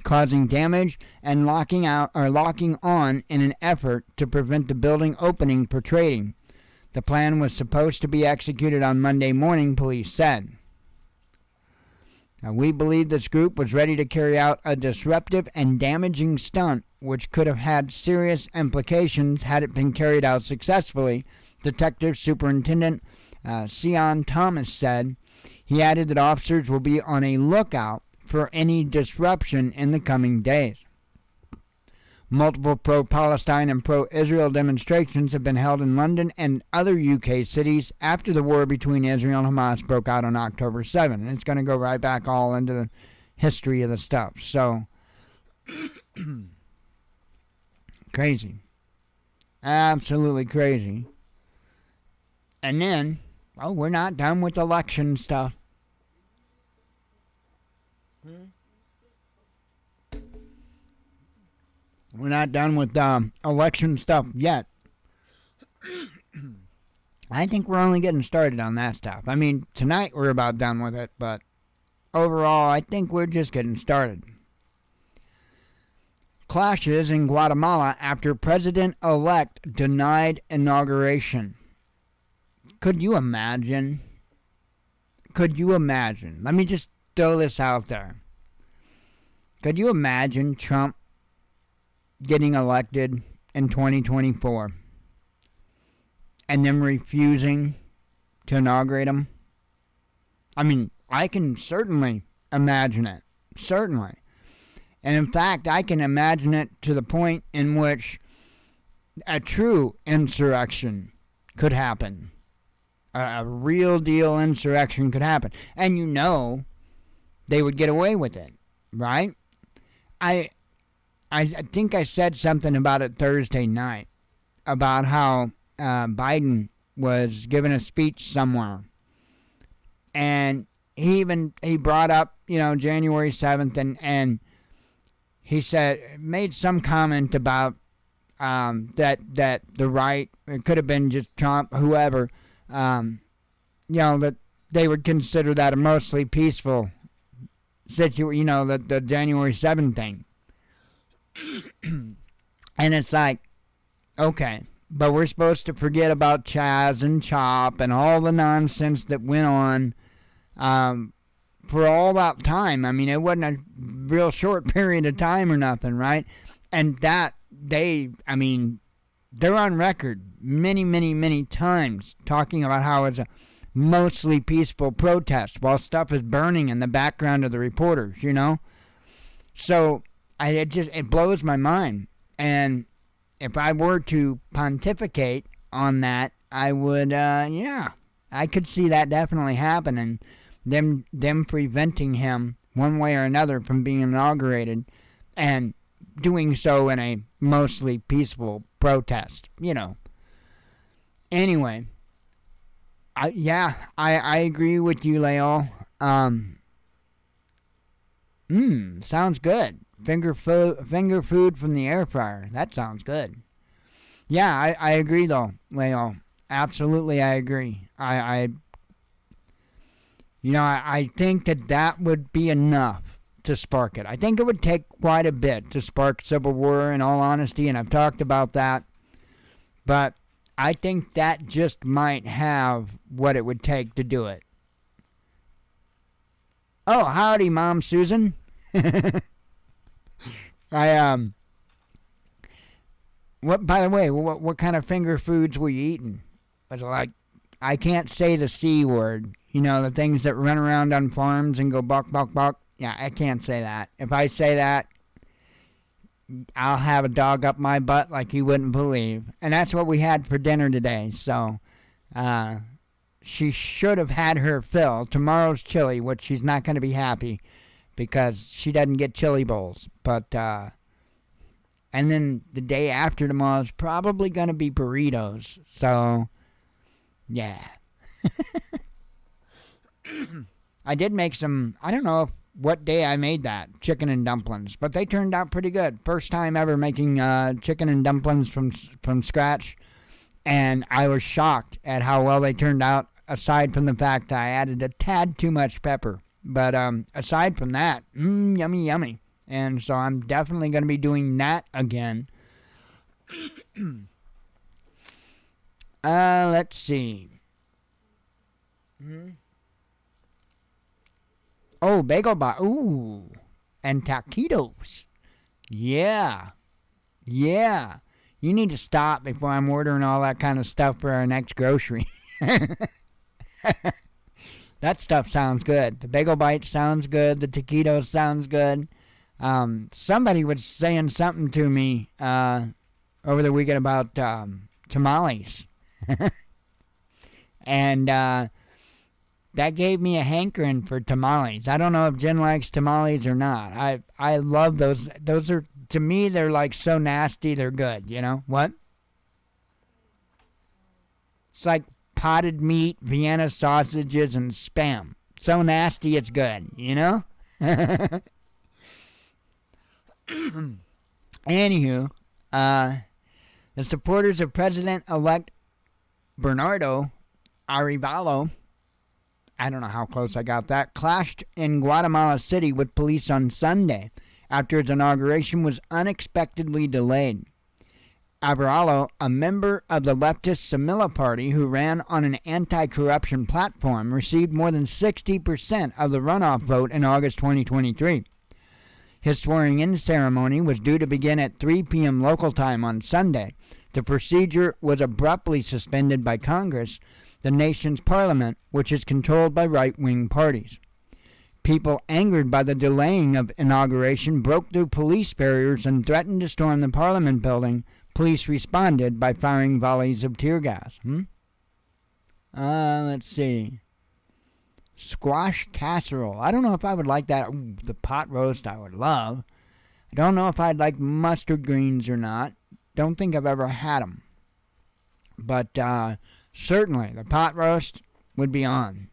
causing damage and locking on in an effort to prevent the building opening for trading. The plan was supposed to be executed on Monday morning, police said. Now, we believe this group was ready to carry out a disruptive and damaging stunt which could have had serious implications had it been carried out successfully, Detective Superintendent Sion Thomas said. He added that officers will be on a lookout for any disruption in the coming days. Multiple pro-Palestine and pro-Israel demonstrations have been held in London and other UK cities after the war between Israel and Hamas broke out on October 7. And it's going to go right back all into the history of the stuff. So, crazy. Absolutely crazy. And then, well, we're not done with election stuff. We're not done with election stuff yet. I think we're only getting started on that stuff. I mean, tonight we're about done with it, but overall, I think we're just getting started. Clashes in Guatemala after President-elect denied inauguration. Could you imagine? Could you imagine? Let me just throw this out there. Could you imagine Trump getting elected in 2024 and then refusing to inaugurate him? I mean, I can certainly imagine it. Certainly. And in fact, I can imagine it to the point in which a true insurrection could happen. A real deal insurrection could happen. And you know they would get away with it, right? I think I said something about it Thursday night about how Biden was giving a speech somewhere. And he brought up, January 7th and he made some comment about that the right, it could have been just Trump, whoever, that they would consider that a mostly peaceful situation, the January 7th thing. And it's like, okay, but we're supposed to forget about Chaz and Chop and all the nonsense that went on for all that time. I mean, it wasn't a real short period of time or nothing, right? And that they're on record many, many, many times talking about how it's a mostly peaceful protest while stuff is burning in the background of the reporters, So it blows my mind. And if I were to pontificate on that, I would, I could see that definitely happening. Them preventing him one way or another from being inaugurated and doing so in a mostly peaceful protest, Anyway, I agree with you, Leo. Sounds good. Finger food from the air fryer. That sounds good. Yeah, I agree though, Leo. Absolutely, I agree. I think that would be enough to spark it. I think it would take quite a bit to spark civil war, in all honesty, and I've talked about that. But I think that just might have what it would take to do it. Oh, howdy, Mom Susan. By the way, what kind of finger foods were you eating? Was it like, I can't say the C word. The things that run around on farms and go buck, buck, buck. Yeah, I can't say that. If I say that, I'll have a dog up my butt like you wouldn't believe. And that's what we had for dinner today. So, she should have had her fill. Tomorrow's chili, which she's not going to be happy because she doesn't get chili bowls. But, and then the day after tomorrow is probably going to be burritos. So, yeah. I did make some, I don't know what day I made that, chicken and dumplings, but they turned out pretty good. First time ever making chicken and dumplings from scratch, and I was shocked at how well they turned out, aside from the fact I added a tad too much pepper. But aside from that, yummy, yummy. And so I'm definitely going to be doing that again. Let's see. Oh, bagel bar. Ooh. And taquitos. Yeah. Yeah. You need to stop before I'm ordering all that kind of stuff for our next grocery. That stuff sounds good. The bagel bites sounds good. The taquitos sounds good. Somebody was saying something to me over the weekend about tamales. And that gave me a hankering for tamales. I don't know if Jen likes tamales or not. I love those. Those are, to me, they're like so nasty, they're good, What? It's like potted meat, Vienna sausages, and Spam. So nasty it's good, Anywho, the supporters of President-elect Bernardo Arevalo, I don't know how close I got that, clashed in Guatemala City with police on Sunday after his inauguration was unexpectedly delayed. Arevalo, a member of the leftist Semilla Party who ran on an anti-corruption platform, received more than 60% of the runoff vote in August 2023. His swearing-in ceremony was due to begin at 3 p.m. local time on Sunday. The procedure was abruptly suspended by Congress, the nation's parliament, which is controlled by right-wing parties. People angered by the delaying of inauguration broke through police barriers and threatened to storm the Parliament building. Police responded by firing volleys of tear gas. Let's see. Squash casserole. I don't know if I would like that. Ooh, the pot roast I would love. I don't know if I'd like mustard greens or not. Don't think I've ever had them. But certainly the pot roast would be on.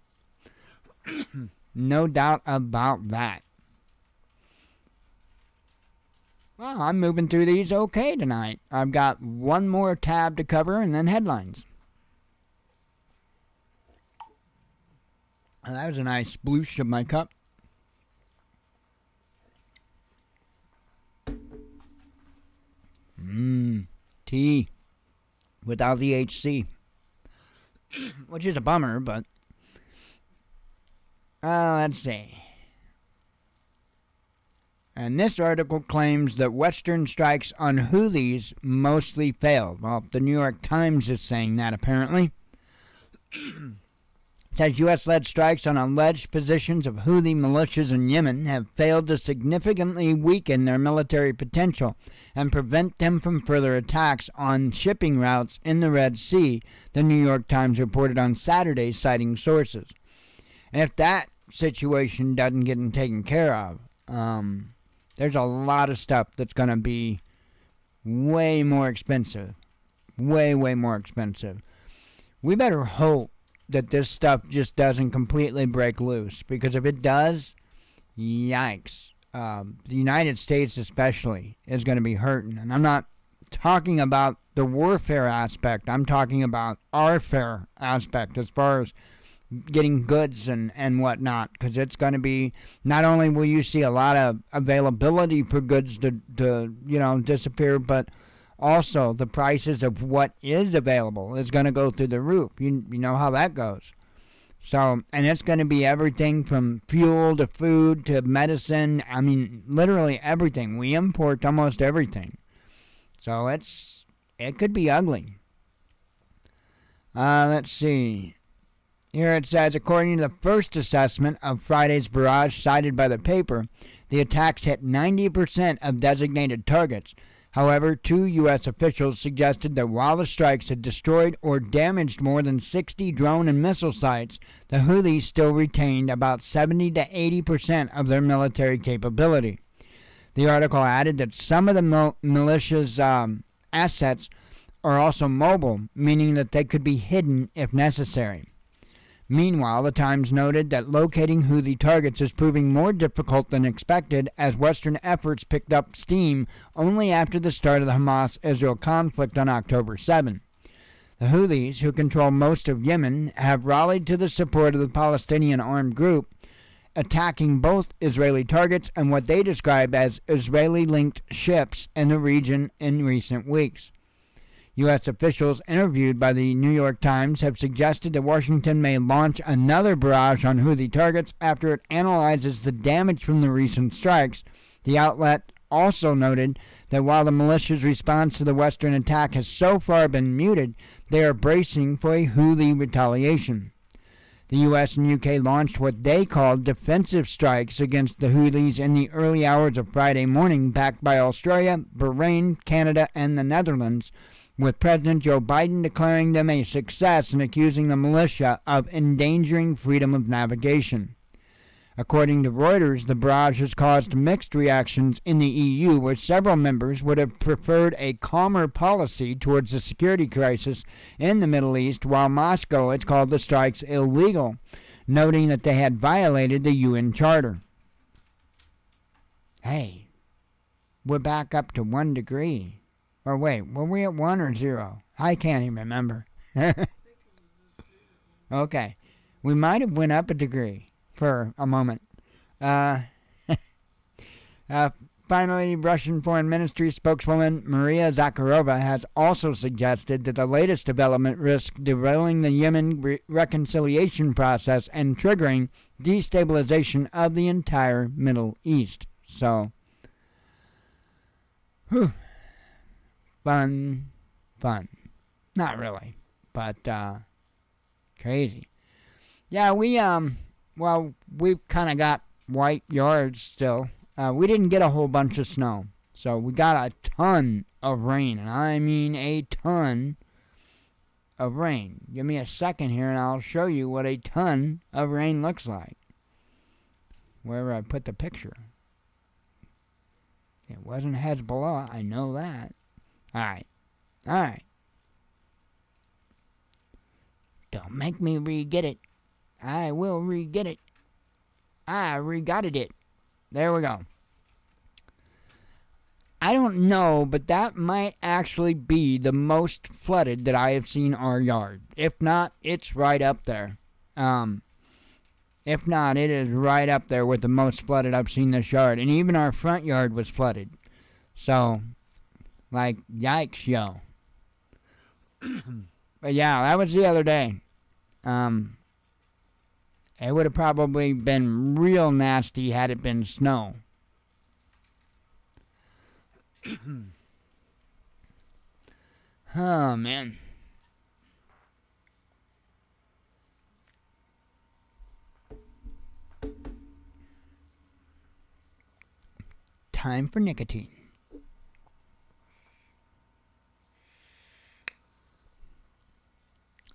No doubt about that. Well, I'm moving through these okay tonight. I've got one more tab to cover and then headlines. That was a nice sploosh of my cup. Tea without the HC. Which is a bummer, but let's see. And this article claims that Western strikes on Houthis mostly failed. Well, the New York Times is saying that apparently. It says U.S.-led strikes on alleged positions of Houthi militias in Yemen have failed to significantly weaken their military potential and prevent them from further attacks on shipping routes in the Red Sea, the New York Times reported on Saturday, citing sources. And if that situation doesn't get taken care of, there's a lot of stuff that's going to be way more expensive. Way, way more expensive. We better hope that this stuff just doesn't completely break loose, because if it does, yikes. The United States especially is going to be hurting. And I'm not talking about the warfare aspect. I'm talking about our fare aspect as far as getting goods and whatnot, because it's going to be, not only will you see a lot of availability for goods to disappear, but also the prices of what is available is going to go through the roof. You know how that goes. So, and it's going to be everything from fuel to food to medicine. I mean, literally everything. We import almost everything. So it could be ugly. Let's see. Here it says, according to the first assessment of Friday's barrage cited by the paper, the attacks hit 90% of designated targets. However, 2 U.S. officials suggested that while the strikes had destroyed or damaged more than 60 drone and missile sites, the Houthis still retained about 70 to 80% of their military capability. The article added that some of the militia's assets are also mobile, meaning that they could be hidden if necessary. Meanwhile, the Times noted that locating Houthi targets is proving more difficult than expected as Western efforts picked up steam only after the start of the Hamas-Israel conflict on October 7. The Houthis, who control most of Yemen, have rallied to the support of the Palestinian armed group, attacking both Israeli targets and what they describe as Israeli-linked ships in the region in recent weeks. U.S. officials interviewed by the New York Times have suggested that Washington may launch another barrage on Houthi targets after it analyzes the damage from the recent strikes. The outlet also noted that while the militia's response to the Western attack has so far been muted, they are bracing for a Houthi retaliation. The U.S. and U.K. launched what they called defensive strikes against the Houthis in the early hours of Friday morning, backed by Australia, Bahrain, Canada, and the Netherlands, with President Joe Biden declaring them a success and accusing the militia of endangering freedom of navigation. According to Reuters, the barrage has caused mixed reactions in the EU, where several members would have preferred a calmer policy towards the security crisis in the Middle East, while Moscow has called the strikes illegal, noting that they had violated the UN Charter. Hey, we're back up to 1 degree. Or wait, were we at 1 or 0? I can't even remember. Okay. We might have went up a degree for a moment. Finally, Russian Foreign Ministry spokeswoman Maria Zakharova has also suggested that the latest development risks derailing the Yemen reconciliation process and triggering destabilization of the entire Middle East. So, Whew. Fun. Not really, but crazy. Yeah, we kind of got white yards still. We didn't get a whole bunch of snow, so we got a ton of rain, and I mean a ton of rain. Give me a second here, and I'll show you what a ton of rain looks like. Wherever I put the picture. It wasn't Hezbollah, I know that. Alright. Don't make me re-get it. I will re-get it. I re-gotted it. There we go. I don't know, but that might actually be the most flooded that I have seen our yard. If not, it's right up there. If not, it is right up there with the most flooded I've seen this yard. And even our front yard was flooded. So, like, yikes, yo. But yeah, that was the other day. It would have probably been real nasty had it been snow. Oh, man. Time for nicotine.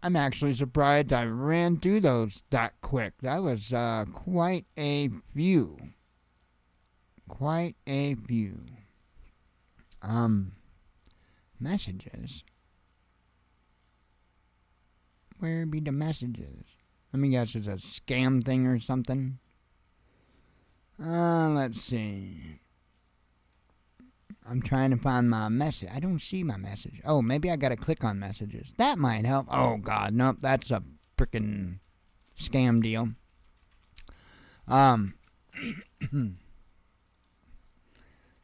I'm actually surprised I ran through those that quick. That was quite a few. Messages. Where be the messages? Let me guess, it's a scam thing or something. Let's see. I'm trying to find my message. I don't see my message. Oh, maybe I gotta click on messages. That might help. Oh, God, nope, that's a frickin' scam deal.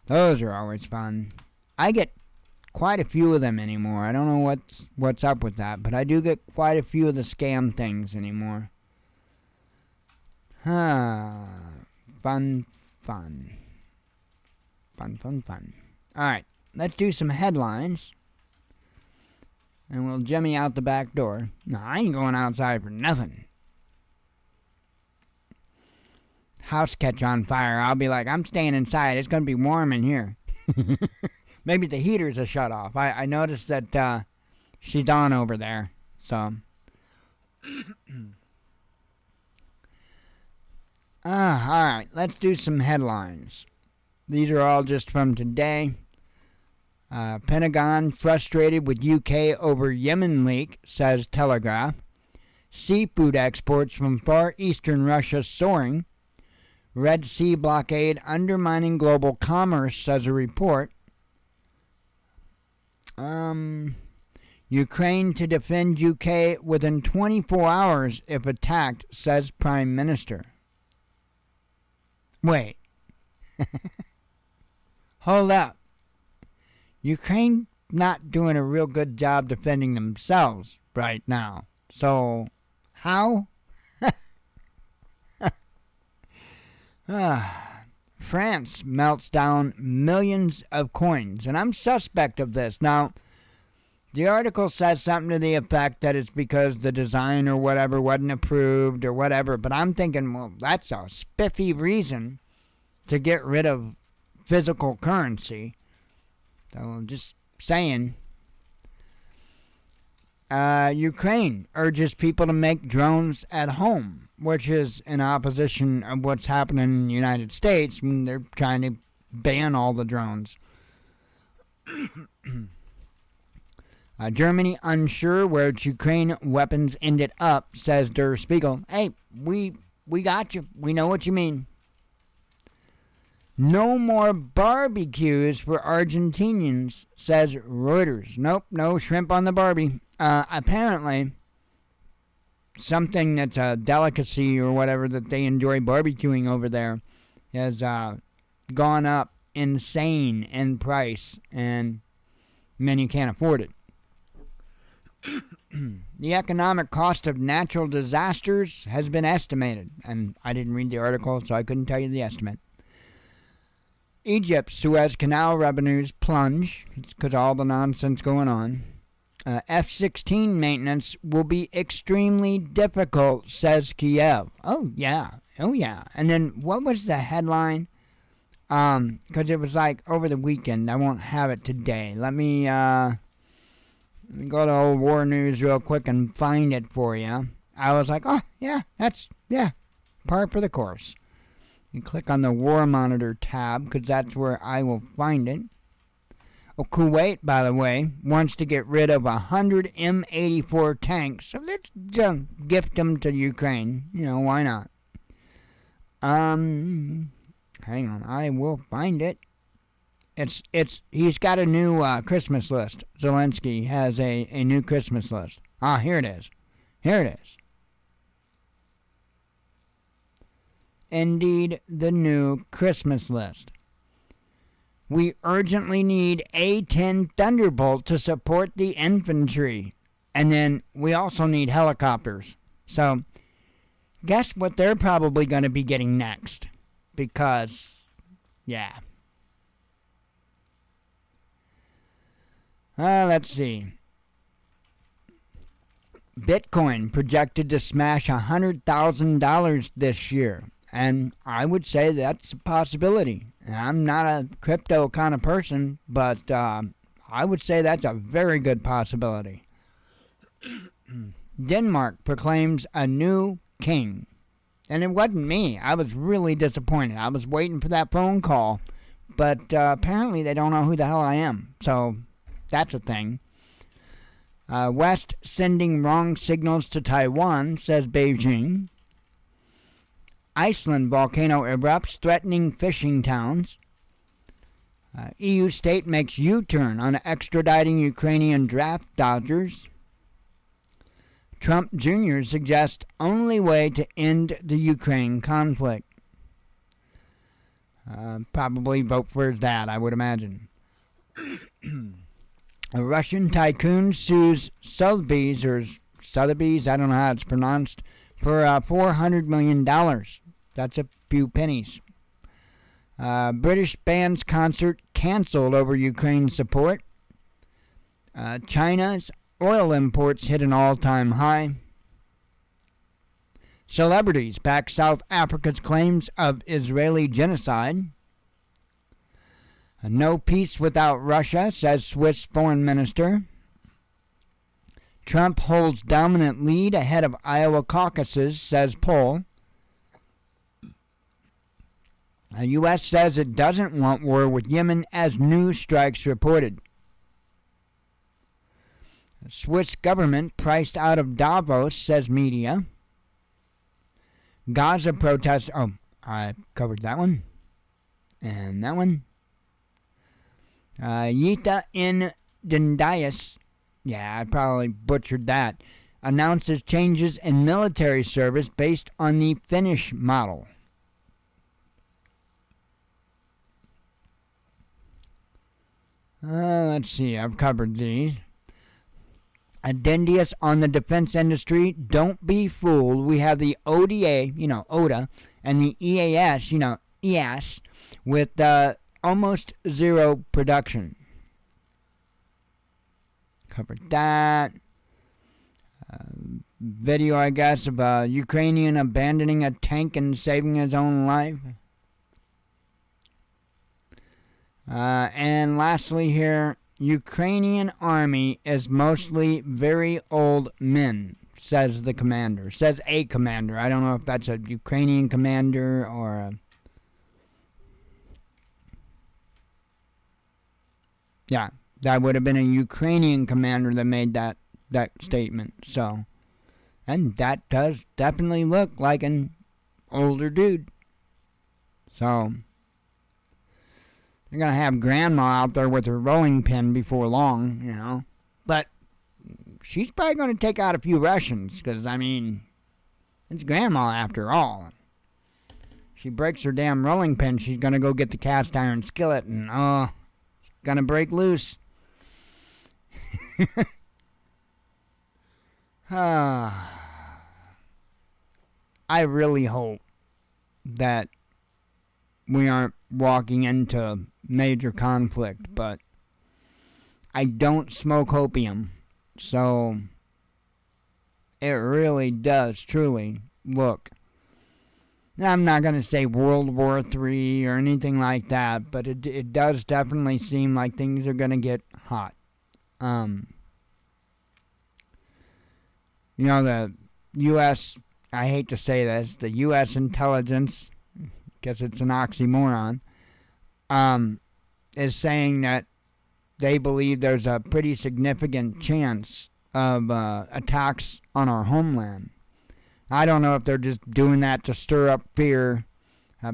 Those are always fun. I get quite a few of them anymore. I don't know what's up with that, but I do get quite a few of the scam things anymore. Fun. Alright, let's do some headlines. And we'll jimmy out the back door. No, I ain't going outside for nothing. House catch on fire. I'll be like, I'm staying inside. It's going to be warm in here. Maybe the heaters are shut off. I noticed that she's on over there. So. Alright, let's do some headlines. These are all just from today. Pentagon frustrated with UK over Yemen leak, says Telegraph. Seafood exports from Far Eastern Russia soaring. Red Sea blockade undermining global commerce, says a report. Ukraine to defend UK within 24 hours if attacked, says Prime Minister. Wait. Hold up. Ukraine not doing a real good job defending themselves right now. So, how? France melts down millions of coins, and I'm suspect of this. Now, the article says something to the effect that it's because the design or whatever wasn't approved or whatever, but I'm thinking, well, that's a spiffy reason to get rid of physical currency. So I'm just saying. Ukraine urges people to make drones at home, which is in opposition of what's happening in the United States when they're trying to ban all the drones. Germany unsure where its Ukraine weapons ended up, says Der Spiegel. Hey, we got you. We know what you mean. No more barbecues for Argentinians, says Reuters. Nope, no shrimp on the Barbie. Apparently, something that's a delicacy or whatever that they enjoy barbecuing over there has gone up insane in price, and many can't afford it. The economic cost of natural disasters has been estimated, and I didn't read the article, so I couldn't tell you the estimate. Egypt's Suez Canal revenues plunge. It's because of all the nonsense going on. F-16 maintenance will be extremely difficult, says Kiev. Oh, yeah. Oh, yeah. And then what was the headline? Because it was like over the weekend. I won't have it today. Let me go to old war news real quick and find it for you. I was like, oh, yeah, that's, par for the course. You click on the War Monitor tab, because that's where I will find it. Oh, Kuwait, by the way, wants to get rid of 100 M84 tanks. So let's gift them to Ukraine. Why not? Hang on, I will find it. He's got a new Christmas list. Zelensky has a new Christmas list. Ah, here it is. Here it is. Indeed, the new Christmas list. We urgently need A-10 Thunderbolt to support the infantry. And then we also need helicopters. So, guess what they're probably going to be getting next? Because, yeah. Let's see. Bitcoin projected to smash $100,000 this year. And I would say that's a possibility. And I'm not a crypto kind of person, but I would say that's a very good possibility. Denmark proclaims a new king. And it wasn't me. I was really disappointed. I was waiting for that phone call. But apparently they don't know who the hell I am. So that's a thing. West sending wrong signals to Taiwan, says Beijing. Iceland volcano erupts, threatening fishing towns. EU state makes U-turn on extraditing Ukrainian draft dodgers. Trump Jr. suggests only way to end the Ukraine conflict. Probably vote for that, I would imagine. A Russian tycoon sues Sotheby's, I don't know how it's pronounced, for $400 million. That's a few pennies. British band's concert canceled over Ukraine support. China's oil imports hit an all-time high. Celebrities back South Africa's claims of Israeli genocide. No peace without Russia, says Swiss foreign minister. Trump holds dominant lead ahead of Iowa caucuses, says poll. The U.S. says it doesn't want war with Yemen as news strikes reported. The Swiss government priced out of Davos, says media. Gaza protests. Oh, I covered that one. And that one. Yita in Dindayas, I probably butchered that, announces changes in military service based on the Finnish model. Let's see, I've covered these. Addendus on the defense industry, don't be fooled. We have the ODA, ODA, and the EAS, EAS, with almost zero production. Covered that. Video, I guess, of a Ukrainian abandoning a tank and saving his own life. And lastly here, Ukrainian army is mostly very old men, says the commander. Says a commander. I don't know if that's a Ukrainian commander or a... Yeah, that would have been a Ukrainian commander that made that statement. So, and that does definitely look like an older dude. So, they're going to have grandma out there with her rolling pin before long, But she's probably going to take out a few Russians because, it's grandma after all. She breaks her damn rolling pin, she's going to go get the cast iron skillet and, gonna break loose. I really hope that we aren't walking into major conflict, but I don't smoke opium, so it really does truly look. Now, I'm not going to say World War III or anything like that, but it does definitely seem like things are going to get hot. The U.S., I hate to say this, the U.S. intelligence, because it's an oxymoron, is saying that they believe there's a pretty significant chance of attacks on our homeland. I don't know if they're just doing that to stir up fear,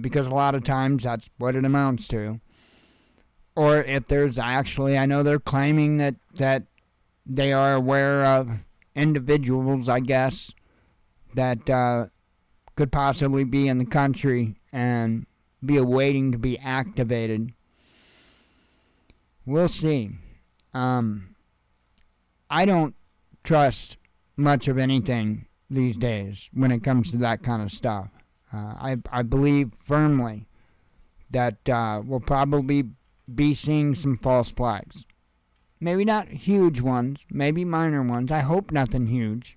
because a lot of times that's what it amounts to. Or if there's actually, I know they're claiming that they are aware of individuals, I guess, that could possibly be in the country and be awaiting to be activated. We'll see. I don't trust much of anything these days when it comes to that kind of stuff. I believe firmly that we'll probably be seeing some false flags. Maybe not huge ones, maybe minor ones. I hope nothing huge.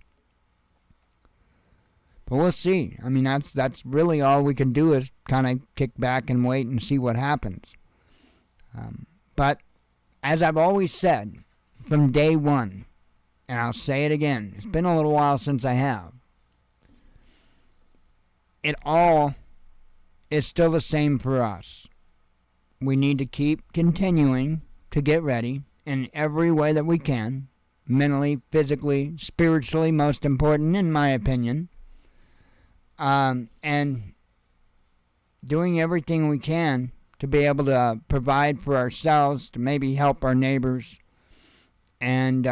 But we'll see. I mean, that's really all we can do is kind of kick back and wait and see what happens. But as I've always said from day one, and I'll say it again, it's been a little while since I have, it all is still the same for us. We need to keep continuing to get ready in every way that we can, mentally, physically, spiritually, most important in my opinion, and doing everything we can to be able to provide for ourselves, to maybe help our neighbors, and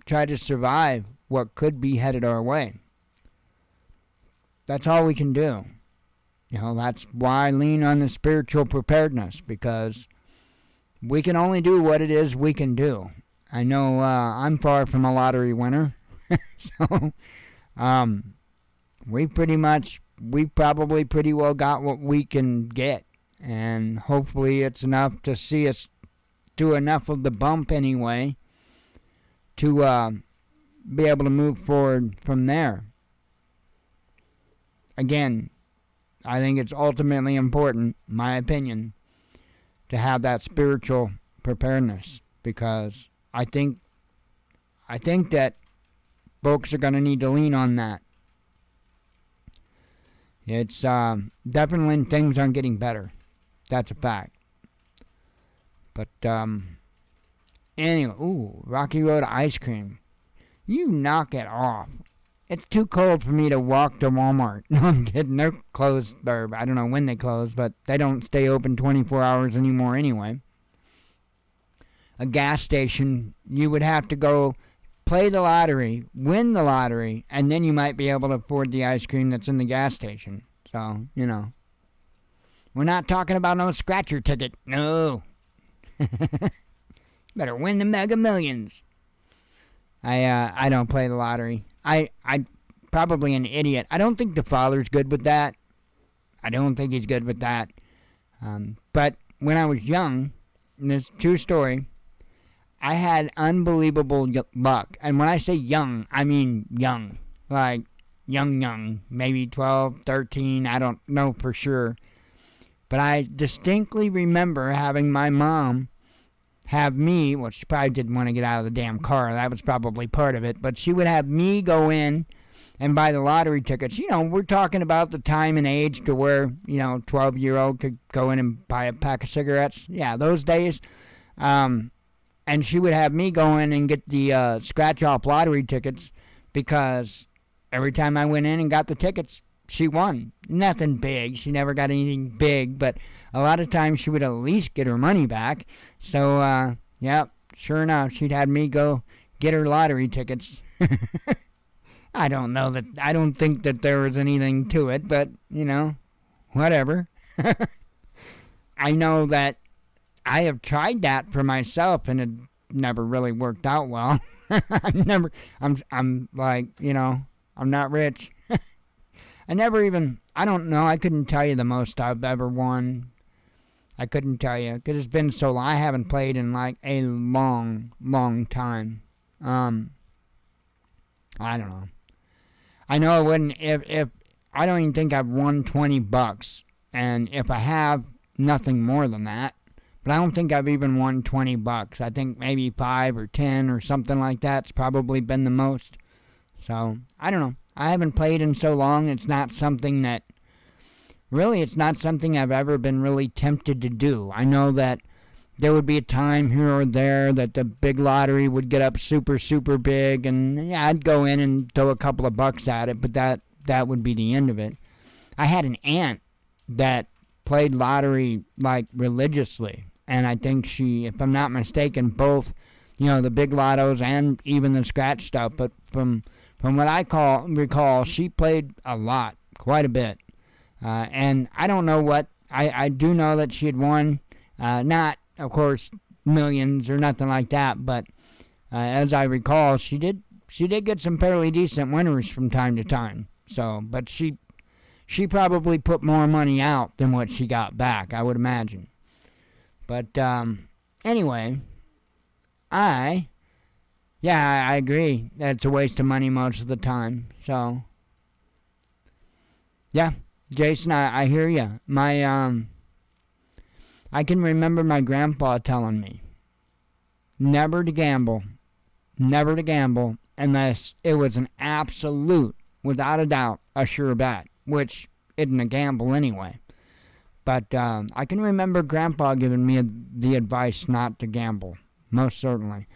try to survive what could be headed our way. That's all we can do. That's why I lean on the spiritual preparedness, because we can only do what it is we can do. I know I'm far from a lottery winner, so we probably pretty well got what we can get, and hopefully it's enough to see us do enough of the bump anyway to be able to move forward from there. Again, I think it's ultimately important, my opinion, to have that spiritual preparedness, because I think that folks are going to need to lean on that. It's definitely things aren't getting better. That's a fact. But anyway, Rocky Road ice cream. You knock it off. It's too cold for me to walk to Walmart. No, I'm kidding. They're closed. I don't know when they close, but they don't stay open 24 hours anymore anyway. A gas station, you would have to go play the lottery, win the lottery, and then you might be able to afford the ice cream that's in the gas station. So, we're not talking about no scratcher ticket. No. Better win the Mega Millions. I don't play the lottery. I'm probably an idiot. I don't think the father's good with that. I don't think he's good with that. But when I was young, and this is a true story, I had unbelievable luck. And when I say young, I mean young. Like young. Maybe 12, 13, I don't know for sure. But I distinctly remember having my mom have me, well, she probably didn't want to get out of the damn car. That was probably part of it. But she would have me go in and buy the lottery tickets. We're talking about the time and age to where, 12-year-old could go in and buy a pack of cigarettes. Yeah, those days. And she would have me go in and get the scratch-off lottery tickets, because every time I went in and got the tickets, she won. Nothing big. She never got anything big, but a lot of times she would at least get her money back. So, sure enough, she'd had me go get her lottery tickets. I don't think that there was anything to it, but, whatever. I know that I have tried that for myself, and it never really worked out well. I'm like, I'm not rich. I don't know, I couldn't tell you the most I've ever won. I couldn't tell you, because it's been so long. I haven't played in like a long, long time. I don't know. I know I wouldn't, if I don't even think I've won $20, and if I have, nothing more than that. But I don't think I've even won $20. I think maybe 5 or 10 or something like that's probably been the most. So, I don't know. I haven't played in so long. It's not something that, really, it's not something I've ever been really tempted to do. I know that there would be a time here or there that the big lottery would get up super, super big, and yeah, I'd go in and throw a couple of bucks at it, but that would be the end of it. I had an aunt that played lottery like religiously, and I think she, if I'm not mistaken, both, the big lottos and even the scratch stuff, but from what I recall, she played a lot, quite a bit. And I don't know what, I do know that she had won, not, of course, millions or nothing like that, but as I recall, she did get some fairly decent winners from time to time. So, but she probably put more money out than what she got back, I would imagine. But anyway, I agree that it's a waste of money most of the time. So, yeah, Jason, I hear you. I can remember my grandpa telling me never to gamble unless it was an absolute, without a doubt, a sure bet, which isn't a gamble anyway. But I can remember Grandpa giving me the advice not to gamble, most certainly.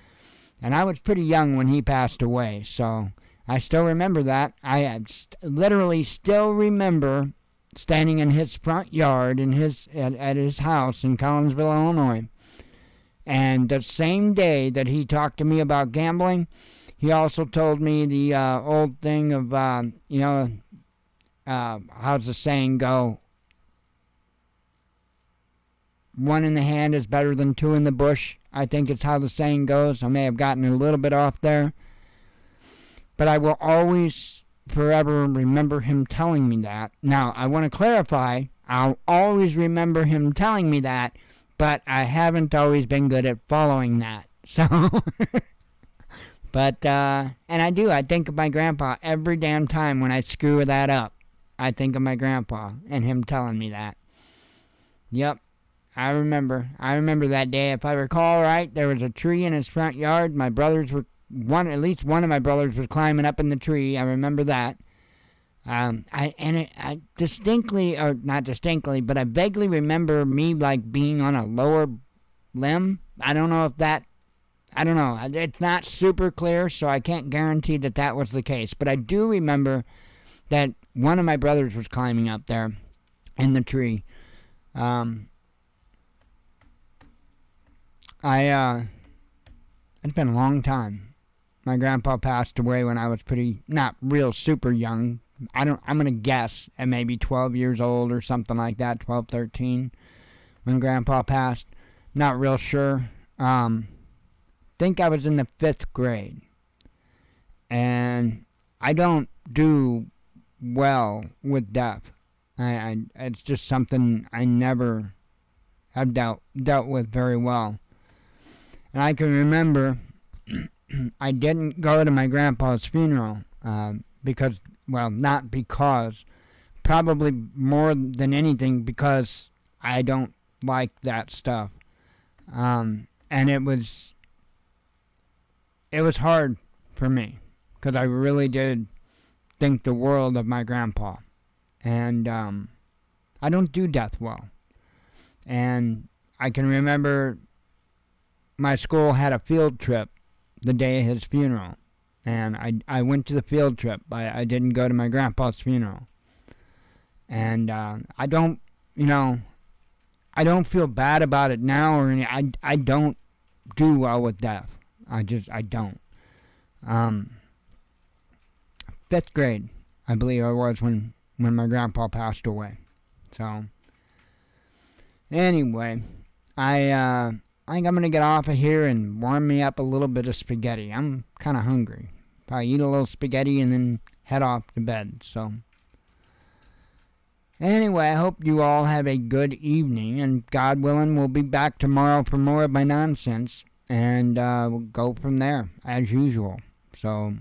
And I was pretty young when he passed away, so I still remember that. I literally still remember standing in his front yard at his house in Collinsville, Illinois. And the same day that he talked to me about gambling, he also told me the old thing of, how's the saying go? One in the hand is better than two in the bush. I think it's how the saying goes. I may have gotten a little bit off there. But I will always, forever remember him telling me that. Now, I want to clarify, I'll always remember him telling me that, but I haven't always been good at following that. So, but, and I think of my grandpa every damn time when I screw that up. I think of my grandpa and him telling me that. Yep. I remember that day. If I recall right, there was a tree in his front yard. My brothers were at least one of my brothers was climbing up in the tree. I remember that. I distinctly, or not distinctly, but I vaguely remember me like being on a lower limb. I don't know. It's not super clear, so I can't guarantee that was the case. But I do remember that one of my brothers was climbing up there in the tree. It's been a long time. My grandpa passed away when I was not real super young. I'm going to guess at maybe 12 years old or something like that, 12, 13, when grandpa passed. Not real sure. Think I was in the 5th grade. And I don't do well with death. It's just something I never have dealt with very well. And I can remember I didn't go to my grandpa's funeral probably more than anything because I don't like that stuff. And it was hard for me because I really did think the world of my grandpa. And I don't do death well. And I can remember my school had a field trip the day of his funeral. And I went to the field trip. I didn't go to my grandpa's funeral. And I don't feel bad about it now or anything. I don't do well with death. I don't. 5th grade, I believe I was when my grandpa passed away. So, anyway, I think I'm going to get off of here and warm me up a little bit of spaghetti. I'm kind of hungry. Probably eat a little spaghetti and then head off to bed. So, Anyway, I hope you all have a good evening, and God willing, we'll be back tomorrow for more of my nonsense, and we'll go from there, as usual. So,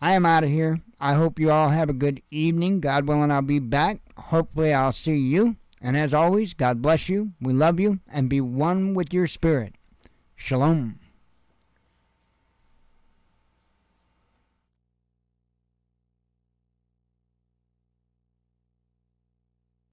I am out of here. I hope you all have a good evening. God willing, I'll be back. Hopefully, I'll see you. And as always, God bless you. We love you, and be one with your spirit. Shalom.